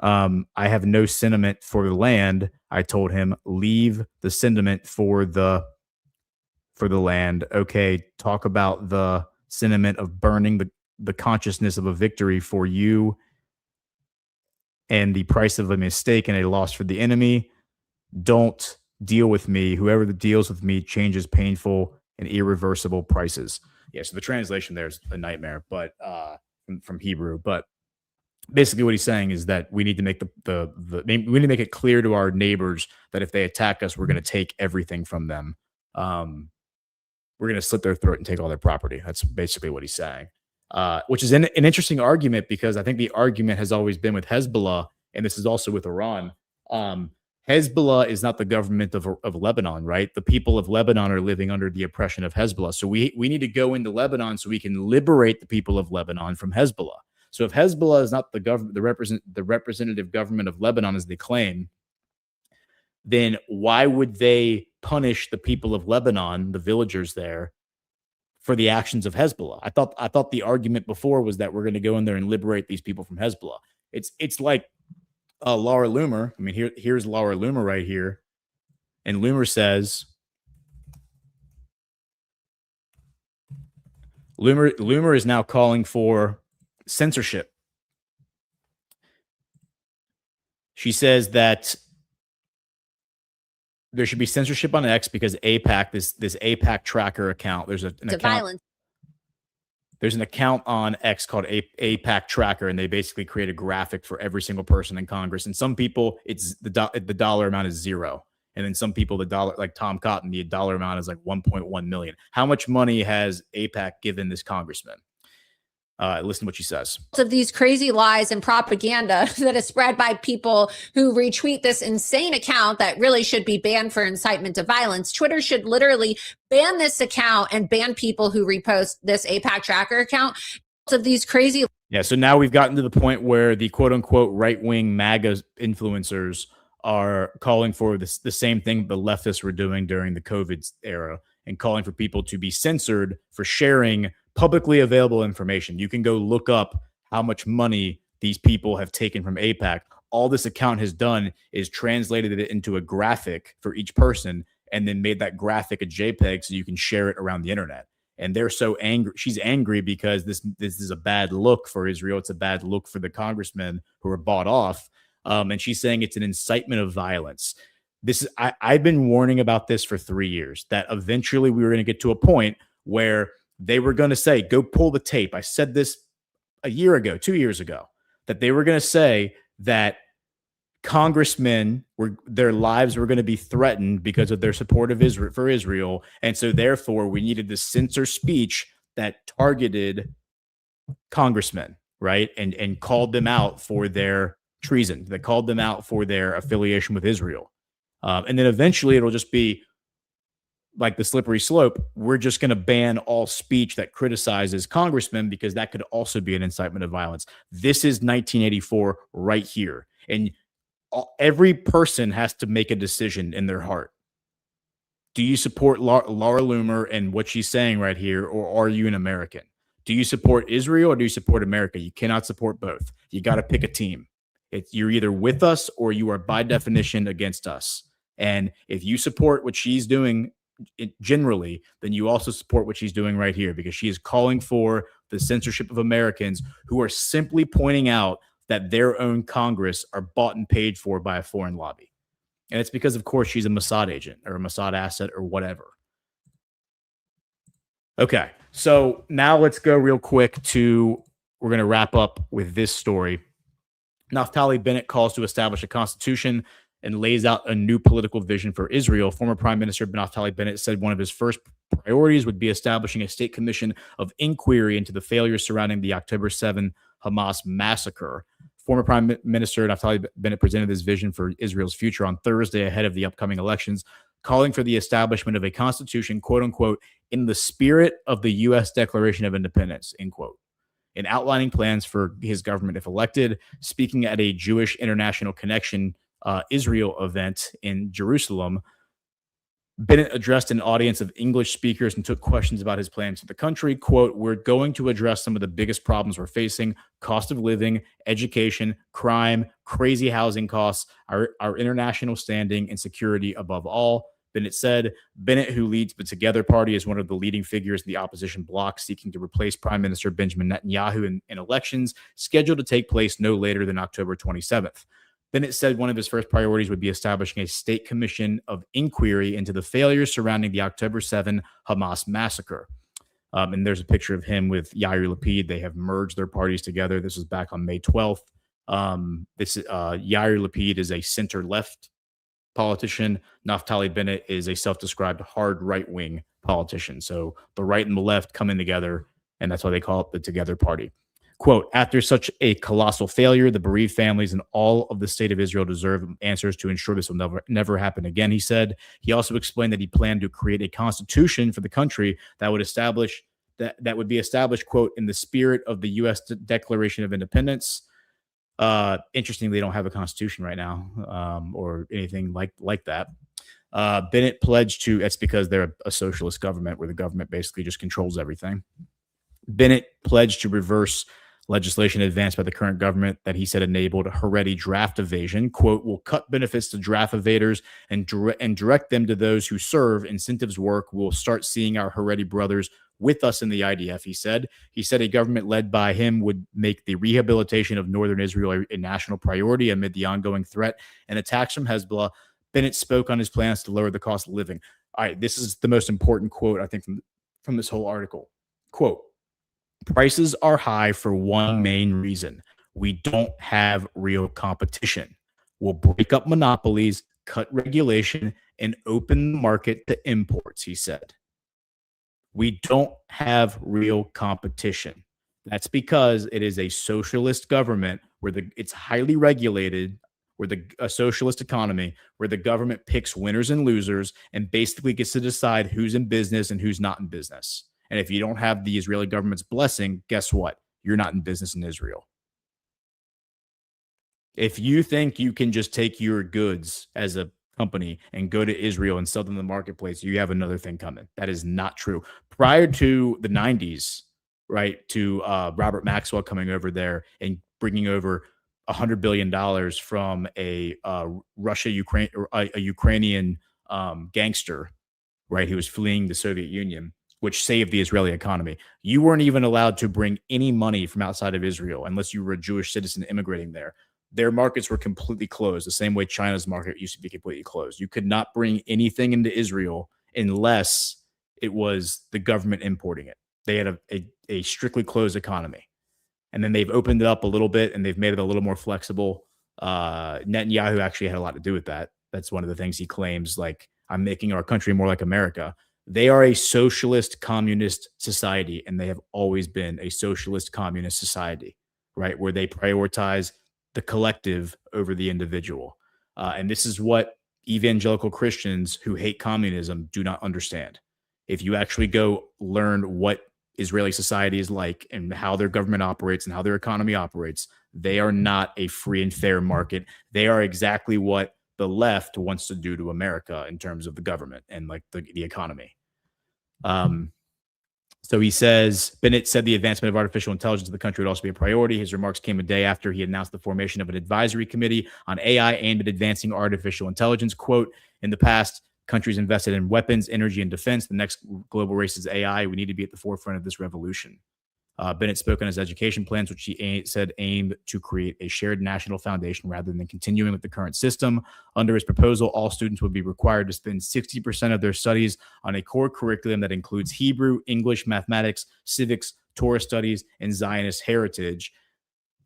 I have no sentiment for the land. I told him, leave the sentiment for the land. Okay, talk about the sentiment of burning the consciousness of a victory for you and the price of a mistake and a loss for the enemy. Don't deal with me. Whoever deals with me changes painful and irreversible prices. Yeah, so the translation there is a nightmare, but from Hebrew. But basically, what he's saying is that we need to make we need to make it clear to our neighbors that if they attack us, we're going to take everything from them. We're going to slit their throat and take all their property. That's basically what he's saying, which is an interesting argument, because I think the argument has always been with Hezbollah, and this is also with Iran. Hezbollah is not the government of Lebanon, right? The people of Lebanon are living under the oppression of Hezbollah. So we need to go into Lebanon so we can liberate the people of Lebanon from Hezbollah. So if Hezbollah is not the representative government of Lebanon, as they claim, then why would they punish the people of Lebanon, the villagers there, for the actions of Hezbollah? I thought the argument before was that we're going to go in there and liberate these people from Hezbollah. It's like Laura Loomer. I mean, here's Laura Loomer right here, and Loomer says, Loomer is now calling for censorship. She says that there should be censorship on X because AIPAC, this AIPAC Tracker account, there's an account. Violence. There's an account on X called AIPAC Tracker, and they basically create a graphic for every single person in Congress. And some people, it's the dollar amount is zero, and then some people, the dollar, like Tom Cotton, the dollar amount is like 1.1 million. How much money has AIPAC given this congressman? Listen to what she says. Of these crazy lies and propaganda that is spread by people who retweet this insane account that really should be banned for incitement to violence. Twitter should literally ban this account and ban people who repost this AIPAC Tracker account. Of these crazy. Yeah. So now we've gotten to the point where the quote unquote right-wing MAGA influencers are calling for the same thing the leftists were doing during the COVID era, and calling for people to be censored for sharing publicly available information. You can go look up how much money these people have taken from AIPAC. All this account has done is translated it into a graphic for each person, and then made that graphic a JPEG so you can share it around the internet. And they're so angry. She's angry because this is a bad look for Israel. It's a bad look for the congressmen who are bought off. And she's saying it's an incitement of violence. I've been warning about this for 3 years, that eventually we were going to get to a point where they were going to say, go pull the tape. I said this a year ago, 2 years ago, that they were going to say that congressmen their lives were going to be threatened because of their support of Israel. And so therefore we needed to censor speech that targeted congressmen, right? And called them out for their treason, that called them out for their affiliation with Israel. And then eventually it'll just be like the slippery slope. We're just going to ban all speech that criticizes congressmen because that could also be an incitement of violence. This is 1984 right here. And every person has to make a decision in their heart. Do you support Laura Loomer and what she's saying right here, or are you an American? Do you support Israel or do you support America? You cannot support both. You got to pick a team. You're either with us or you are by definition against us. And if you support what she's doing generally, then you also support what she's doing right here, because she is calling for the censorship of Americans who are simply pointing out that their own Congress are bought and paid for by a foreign lobby. And it's because, of course, she's a Mossad agent or a Mossad asset or whatever. Okay, so now let's go real quick to, we're going to wrap up with this story. Naftali Bennett calls to establish a constitution and lays out a new political vision for Israel. Former Prime Minister Naftali Bennett said one of his first priorities would be establishing a state commission of inquiry into the failures surrounding the October 7 Hamas massacre. Former Prime Minister Naftali Bennett presented this vision for Israel's future on Thursday ahead of the upcoming elections, calling for the establishment of a constitution, quote unquote, in the spirit of the U.S. Declaration of Independence, end quote, in outlining plans for his government if elected. Speaking at a Jewish International Connection Israel event in Jerusalem, Bennett addressed an audience of English speakers and took questions about his plans for the country. Quote, "We're going to address some of the biggest problems we're facing: cost of living, education, crime, crazy housing costs, our international standing, and security above all," Bennett said. Bennett, who leads the Together Party, is one of the leading figures in the opposition bloc seeking to replace Prime Minister Benjamin Netanyahu in elections scheduled to take place no later than October 27th. Bennett said one of his first priorities would be establishing a state commission of inquiry into the failures surrounding the October 7 Hamas massacre. And there's a picture of him with Yair Lapid. They have merged their parties together. This was back on May 12th. Yair Lapid is a center-left politician. Naftali Bennett is a self-described hard right-wing politician. So the right and the left coming together, and that's why they call it the Together Party. Quote, "After such a colossal failure, the bereaved families and all of the state of Israel deserve answers to ensure this will never happen again," he said. He also explained that he planned to create a constitution for the country that would establish that would be established, quote, "in the spirit of the U.S. Declaration of Independence." Interestingly, they don't have a constitution right now, or anything like that. Bennett pledged to, that's because they're a socialist government where the government basically just controls everything. Bennett pledged to reverse legislation advanced by the current government that he said enabled Haredi draft evasion. Quote, "We'll cut benefits to draft evaders and direct them to those who serve. Incentives work. We'll start seeing our Haredi brothers with us in the IDF," he said. He said a government led by him would make the rehabilitation of northern Israel a national priority amid the ongoing threat and attacks from Hezbollah. Bennett spoke on his plans to lower the cost of living. All right, this is the most important quote, I think, from this whole article. Quote, "Prices are high for one main reason. We don't have real competition. We'll break up monopolies, cut regulation, and open the market to imports," he said. We don't have real competition. That's because it is a socialist government where it's highly regulated, where a socialist economy, where the government picks winners and losers and basically gets to decide who's in business and who's not in business. And if you don't have the Israeli government's blessing, guess what? You're not in business in Israel. If you think you can just take your goods as a company and go to Israel and sell them in the marketplace, you have another thing coming. That is not true. Prior to the 90s, right, to Robert Maxwell coming over there and bringing over $100 billion from a Ukrainian gangster, right, who was fleeing the Soviet Union, which saved the Israeli economy. You weren't even allowed to bring any money from outside of Israel unless you were a Jewish citizen immigrating there. Their markets were completely closed, the same way China's market used to be completely closed. You could not bring anything into Israel unless it was the government importing it. They had a strictly closed economy. And then they've opened it up a little bit and they've made it a little more flexible. Netanyahu actually had a lot to do with that. That's one of the things he claims, like, I'm making our country more like America. They are a socialist communist society, and they have always been a socialist communist society, right? Where they prioritize the collective over the individual. And this is what evangelical Christians who hate communism do not understand. If you actually go learn what Israeli society is like and how their government operates and how their economy operates, they are not a free and fair market. They are exactly what the left wants to do to America in terms of the government and like the economy. So he says, Bennett said the advancement of artificial intelligence in the country would also be a priority. His remarks came a day after he announced the formation of an advisory committee on AI aimed at advancing artificial intelligence. Quote, "In the past, countries invested in weapons, energy, and defense. The next global race is AI. We need to be at the forefront of this revolution." Bennett spoke on his education plans, which he said aimed to create a shared national foundation rather than continuing with the current system. Under his proposal, all students would be required to spend 60% of their studies on a core curriculum that includes Hebrew, English, mathematics, civics, Torah studies, and Zionist heritage.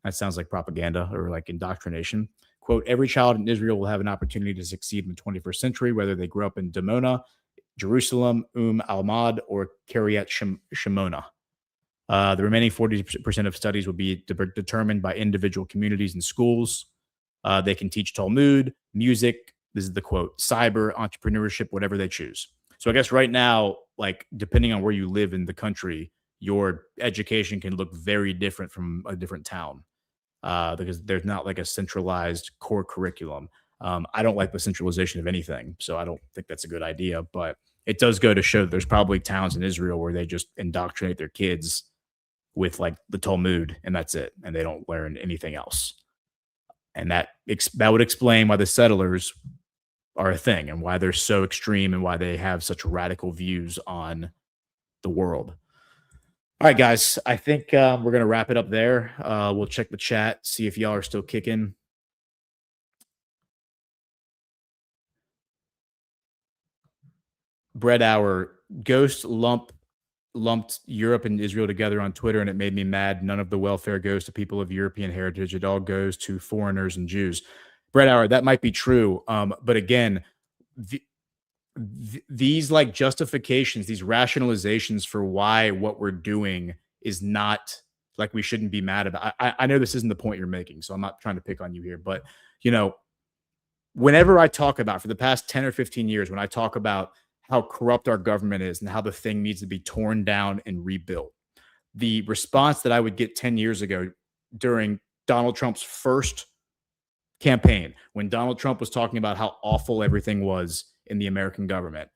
That sounds like propaganda or like indoctrination. Quote, "Every child in Israel will have an opportunity to succeed in the 21st century, whether they grow up in Dimona, Jerusalem, Almad, or Kiryat Shimona. The remaining 40% of studies will be determined by individual communities and schools. They can teach Talmud, music, this is the quote, cyber, entrepreneurship, whatever they choose. So I guess right now, like, depending on where you live in the country, your education can look very different from a different town because there's not like a centralized core curriculum. I don't like the centralization of anything, so I don't think that's a good idea. But it does go to show that there's probably towns in Israel where they just indoctrinate their kids with like the Talmud, and that's it, and they don't learn anything else. And that would explain why the settlers are a thing and why they're so extreme and why they have such radical views on the world. All right, guys, I think we're going to wrap it up there. We'll check the chat, see if y'all are still kicking. Bread Hour, Ghost lumped Europe and Israel together on Twitter, and it made me mad. None of the welfare goes to people of European heritage. It all goes to foreigners and Jews. Bread Hour, that might be true. But again, these like justifications, these rationalizations for why what we're doing is not like we shouldn't be mad about. I know this isn't the point you're making, so I'm not trying to pick on you here. But, you know, whenever I talk about, for the past 10 or 15 years, when I talk about how corrupt our government is and how the thing needs to be torn down and rebuilt, the response that I would get 10 years ago during Donald Trump's first campaign, when Donald Trump was talking about how awful everything was in the American government,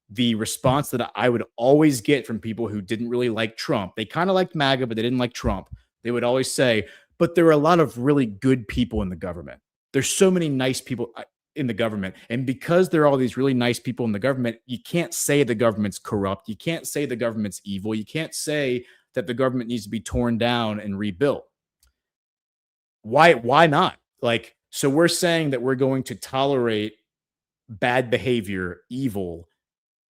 the response that I would always get from people who didn't really like Trump, they kind of liked MAGA, but they didn't like Trump. They would always say, but there are a lot of really good people in the government. There's so many nice people in the government. And because there are all these really nice people in the government, you can't say the government's corrupt. You can't say the government's evil. You can't say that the government needs to be torn down and rebuilt. Why not? Like, so we're saying that we're going to tolerate bad behavior, evil,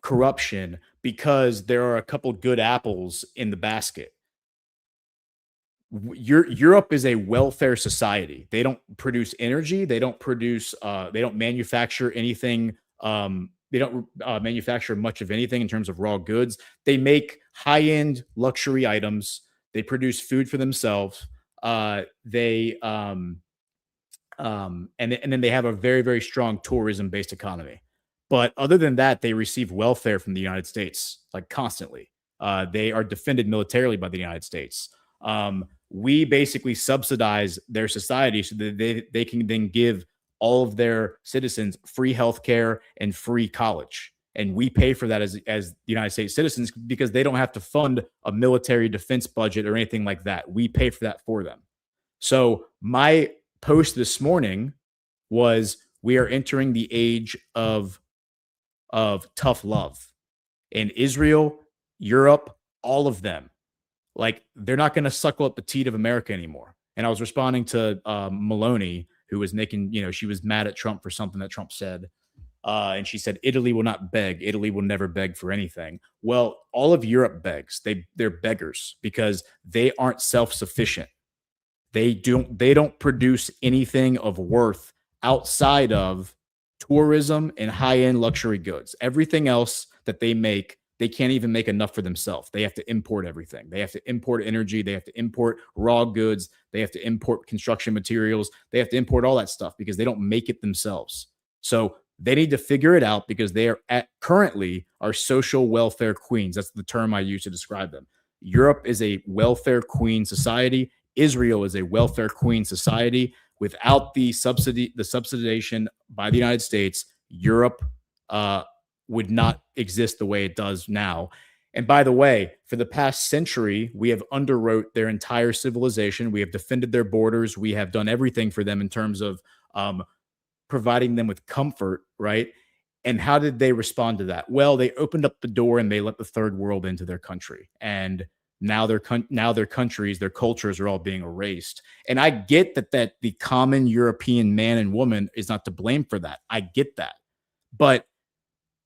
corruption, because there are a couple good apples in the basket. Europe is a welfare society. They don't produce energy. They don't produce, they don't manufacture anything. They don't manufacture much of anything in terms of raw goods. They make high-end luxury items. They produce food for themselves. And then they have a very, very strong tourism-based economy. But other than that, they receive welfare from the United States, like constantly. They are defended militarily by the United States. We basically subsidize their society so that they can then give all of their citizens free healthcare and free college. And we pay for that as the United States citizens because they don't have to fund a military defense budget or anything like that. We pay for that for them. So my post this morning was, we are entering the age of tough love. And Israel, Europe, all of them, like, they're not going to suckle up the teat of America anymore. And I was responding to Maloney, who was making, she was mad at Trump for something that Trump said. And she said, Italy will not beg. Italy will never beg for anything. Well, all of Europe begs. They're beggars because they aren't self-sufficient. They don't produce anything of worth outside of tourism and high-end luxury goods. Everything else that they make, they can't even make enough for themselves. They have to import everything. They have to import energy. They have to import raw goods. They have to import construction materials. They have to import all that stuff because they don't make it themselves. So they need to figure it out because they are currently our social welfare queens. That's the term I use to describe them. Europe is a welfare queen society. Israel is a welfare queen society. Without the subsidization by the United States, Europe would not exist the way it does now. And by the way, for the past century, we have underwrote their entire civilization. We have defended their borders. We have done everything for them in terms of providing them with comfort, right? And how did they respond to that? Well, they opened up the door and they let the third world into their country. And now their countries, their cultures are all being erased. And I get that the common European man and woman is not to blame for that. I get that. But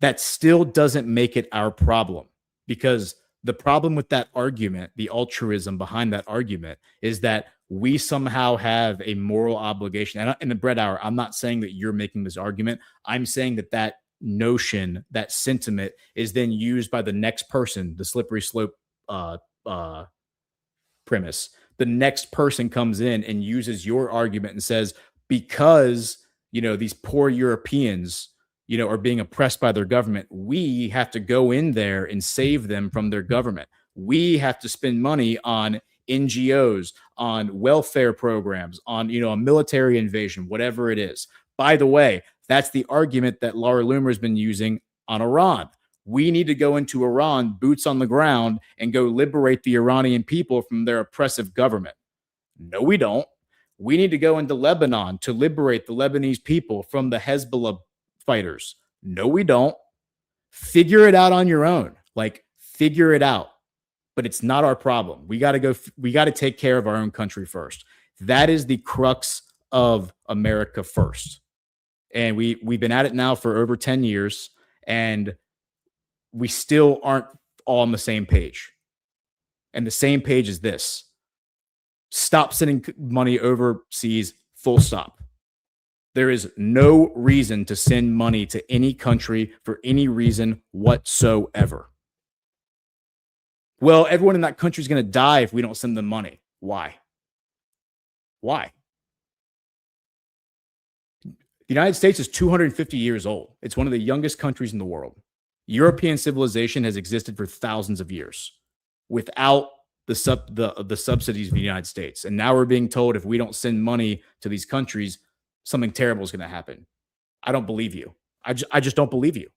that still doesn't make it our problem, because the problem with that argument, the altruism behind that argument, is that we somehow have a moral obligation. And in the Bread Hour, I'm not saying that you're making this argument. I'm saying that notion, that sentiment is then used by the next person, the slippery slope premise. The next person comes in and uses your argument and says, because, these poor Europeans, are being oppressed by their government, we have to go in there and save them from their government. We have to spend money on NGOs, on welfare programs, on, a military invasion, whatever it is. By the way, that's the argument that Laura Loomer has been using on Iran. We need to go into Iran, boots on the ground, and go liberate the Iranian people from their oppressive government. No, we don't. We need to go into Lebanon to liberate the Lebanese people from the Hezbollah fighters. No, we don't. Figure it out on your own. Figure it out. But it's not our problem. We got to take care of our own country first. That is the crux of America first. And we've been at it now for over 10 years, and we still aren't all on the same page. And the same page is this: stop sending money overseas, full stop. There is no reason to send money to any country for any reason whatsoever. Well, everyone in that country is going to die if we don't send them money. Why? Why? The United States is 250 years old. It's one of the youngest countries in the world. European civilization has existed for thousands of years without the subsidies of the United States. And now we're being told if we don't send money to these countries, something terrible is going to happen. I don't believe you. I just don't believe you.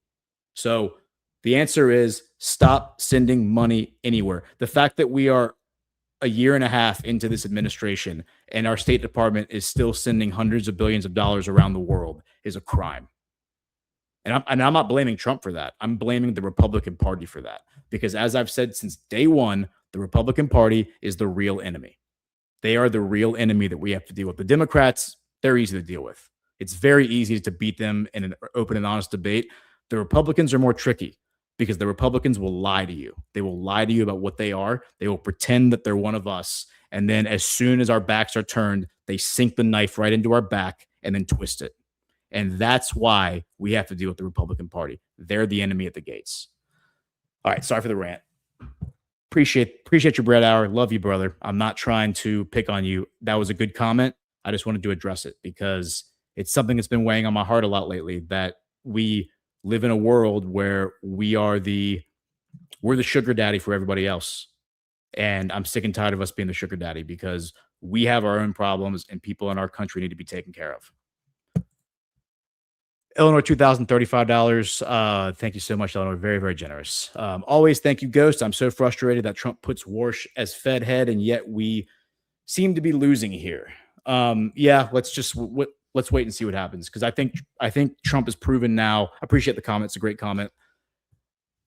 So the answer is stop sending money anywhere. The fact that we are a year and a half into this administration and our State Department is still sending hundreds of billions of dollars around the world is a crime. And I'm not blaming Trump for that. I'm blaming the Republican Party for that. Because as I've said since day one, the Republican Party is the real enemy. They are the real enemy that we have to deal with. The Democrats, they're easy to deal with. It's very easy to beat them in an open and honest debate. The Republicans are more tricky because the Republicans will lie to you. They will lie to you about what they are. They will pretend that they're one of us. And then as soon as our backs are turned, they sink the knife right into our back and then twist it. And that's why we have to deal with the Republican Party. They're the enemy at the gates. All right, sorry for the rant. Appreciate your bread hour. Love you, brother. I'm not trying to pick on you. That was a good comment. I just wanted to address it because it's something that's been weighing on my heart a lot lately, that we live in a world where we're the sugar daddy for everybody else. And I'm sick and tired of us being the sugar daddy because we have our own problems and people in our country need to be taken care of. Illinois, $2,035. Thank you so much, Illinois. Very, very generous. Always thank you, Ghost. I'm so frustrated that Trump puts Warsh as Fed head, and yet we seem to be losing here. Yeah, let's wait and see what happens, because I think Trump has proven now. I appreciate the comment. It's a great comment.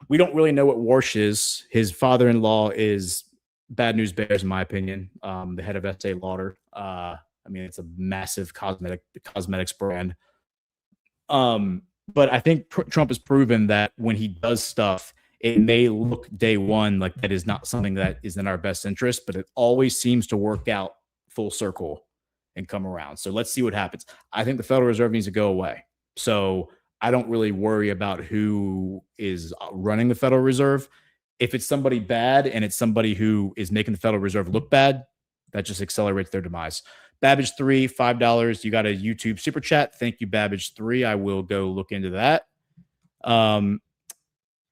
We don't really know what Warsh is. His father-in-law is Bad News Bears, in my opinion, the head of Estee Lauder. I mean, it's a massive cosmetics brand. But I think Trump has proven that when he does stuff, it may look day one like that is not something that is in our best interest, but it always seems to work out full circle and come around. So let's see what happens. I think the Federal Reserve needs to go away. So I don't really worry about who is running the Federal Reserve. If it's somebody bad and it's somebody who is making the Federal Reserve look bad, that just accelerates their demise. Babbage3, $5. You got a YouTube super chat. Thank you, Babbage3. I will go look into that. And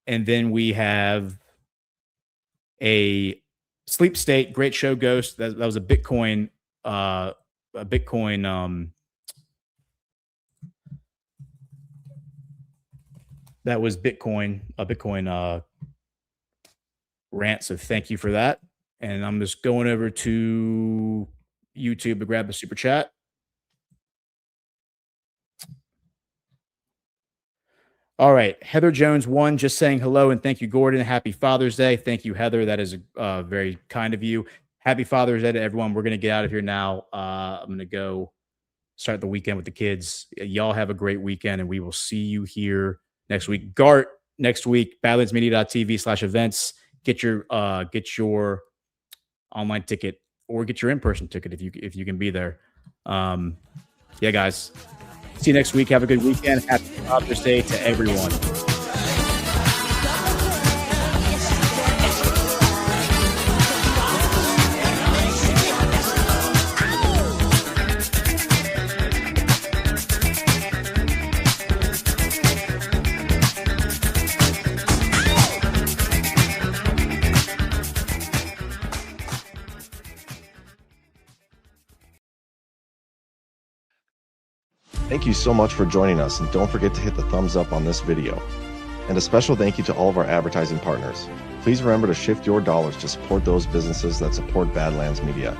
then we have a Sleep State. Great show, Ghost. That was a Bitcoin. That was Bitcoin. A Bitcoin rant. So thank you for that. And I'm just going over to YouTube to grab the super chat. All right. Heather Jones 1 just saying hello and thank you, Gordon. Happy Father's Day. Thank you, Heather. That is very kind of you. Happy Father's Day to everyone. We're going to get out of here now. I'm going to go start the weekend with the kids. Y'all have a great weekend and we will see you here next week. Gart next week, badlandsmedia.tv/events. Get your online ticket or get your in-person ticket if you can be there. Yeah, guys. See you next week. Have a good weekend. Happy Father's Day to everyone. Thank you so much for joining us, and don't forget to hit the thumbs up on this video. And a special thank you to all of our advertising partners. Please remember to shift your dollars to support those businesses that support Badlands Media.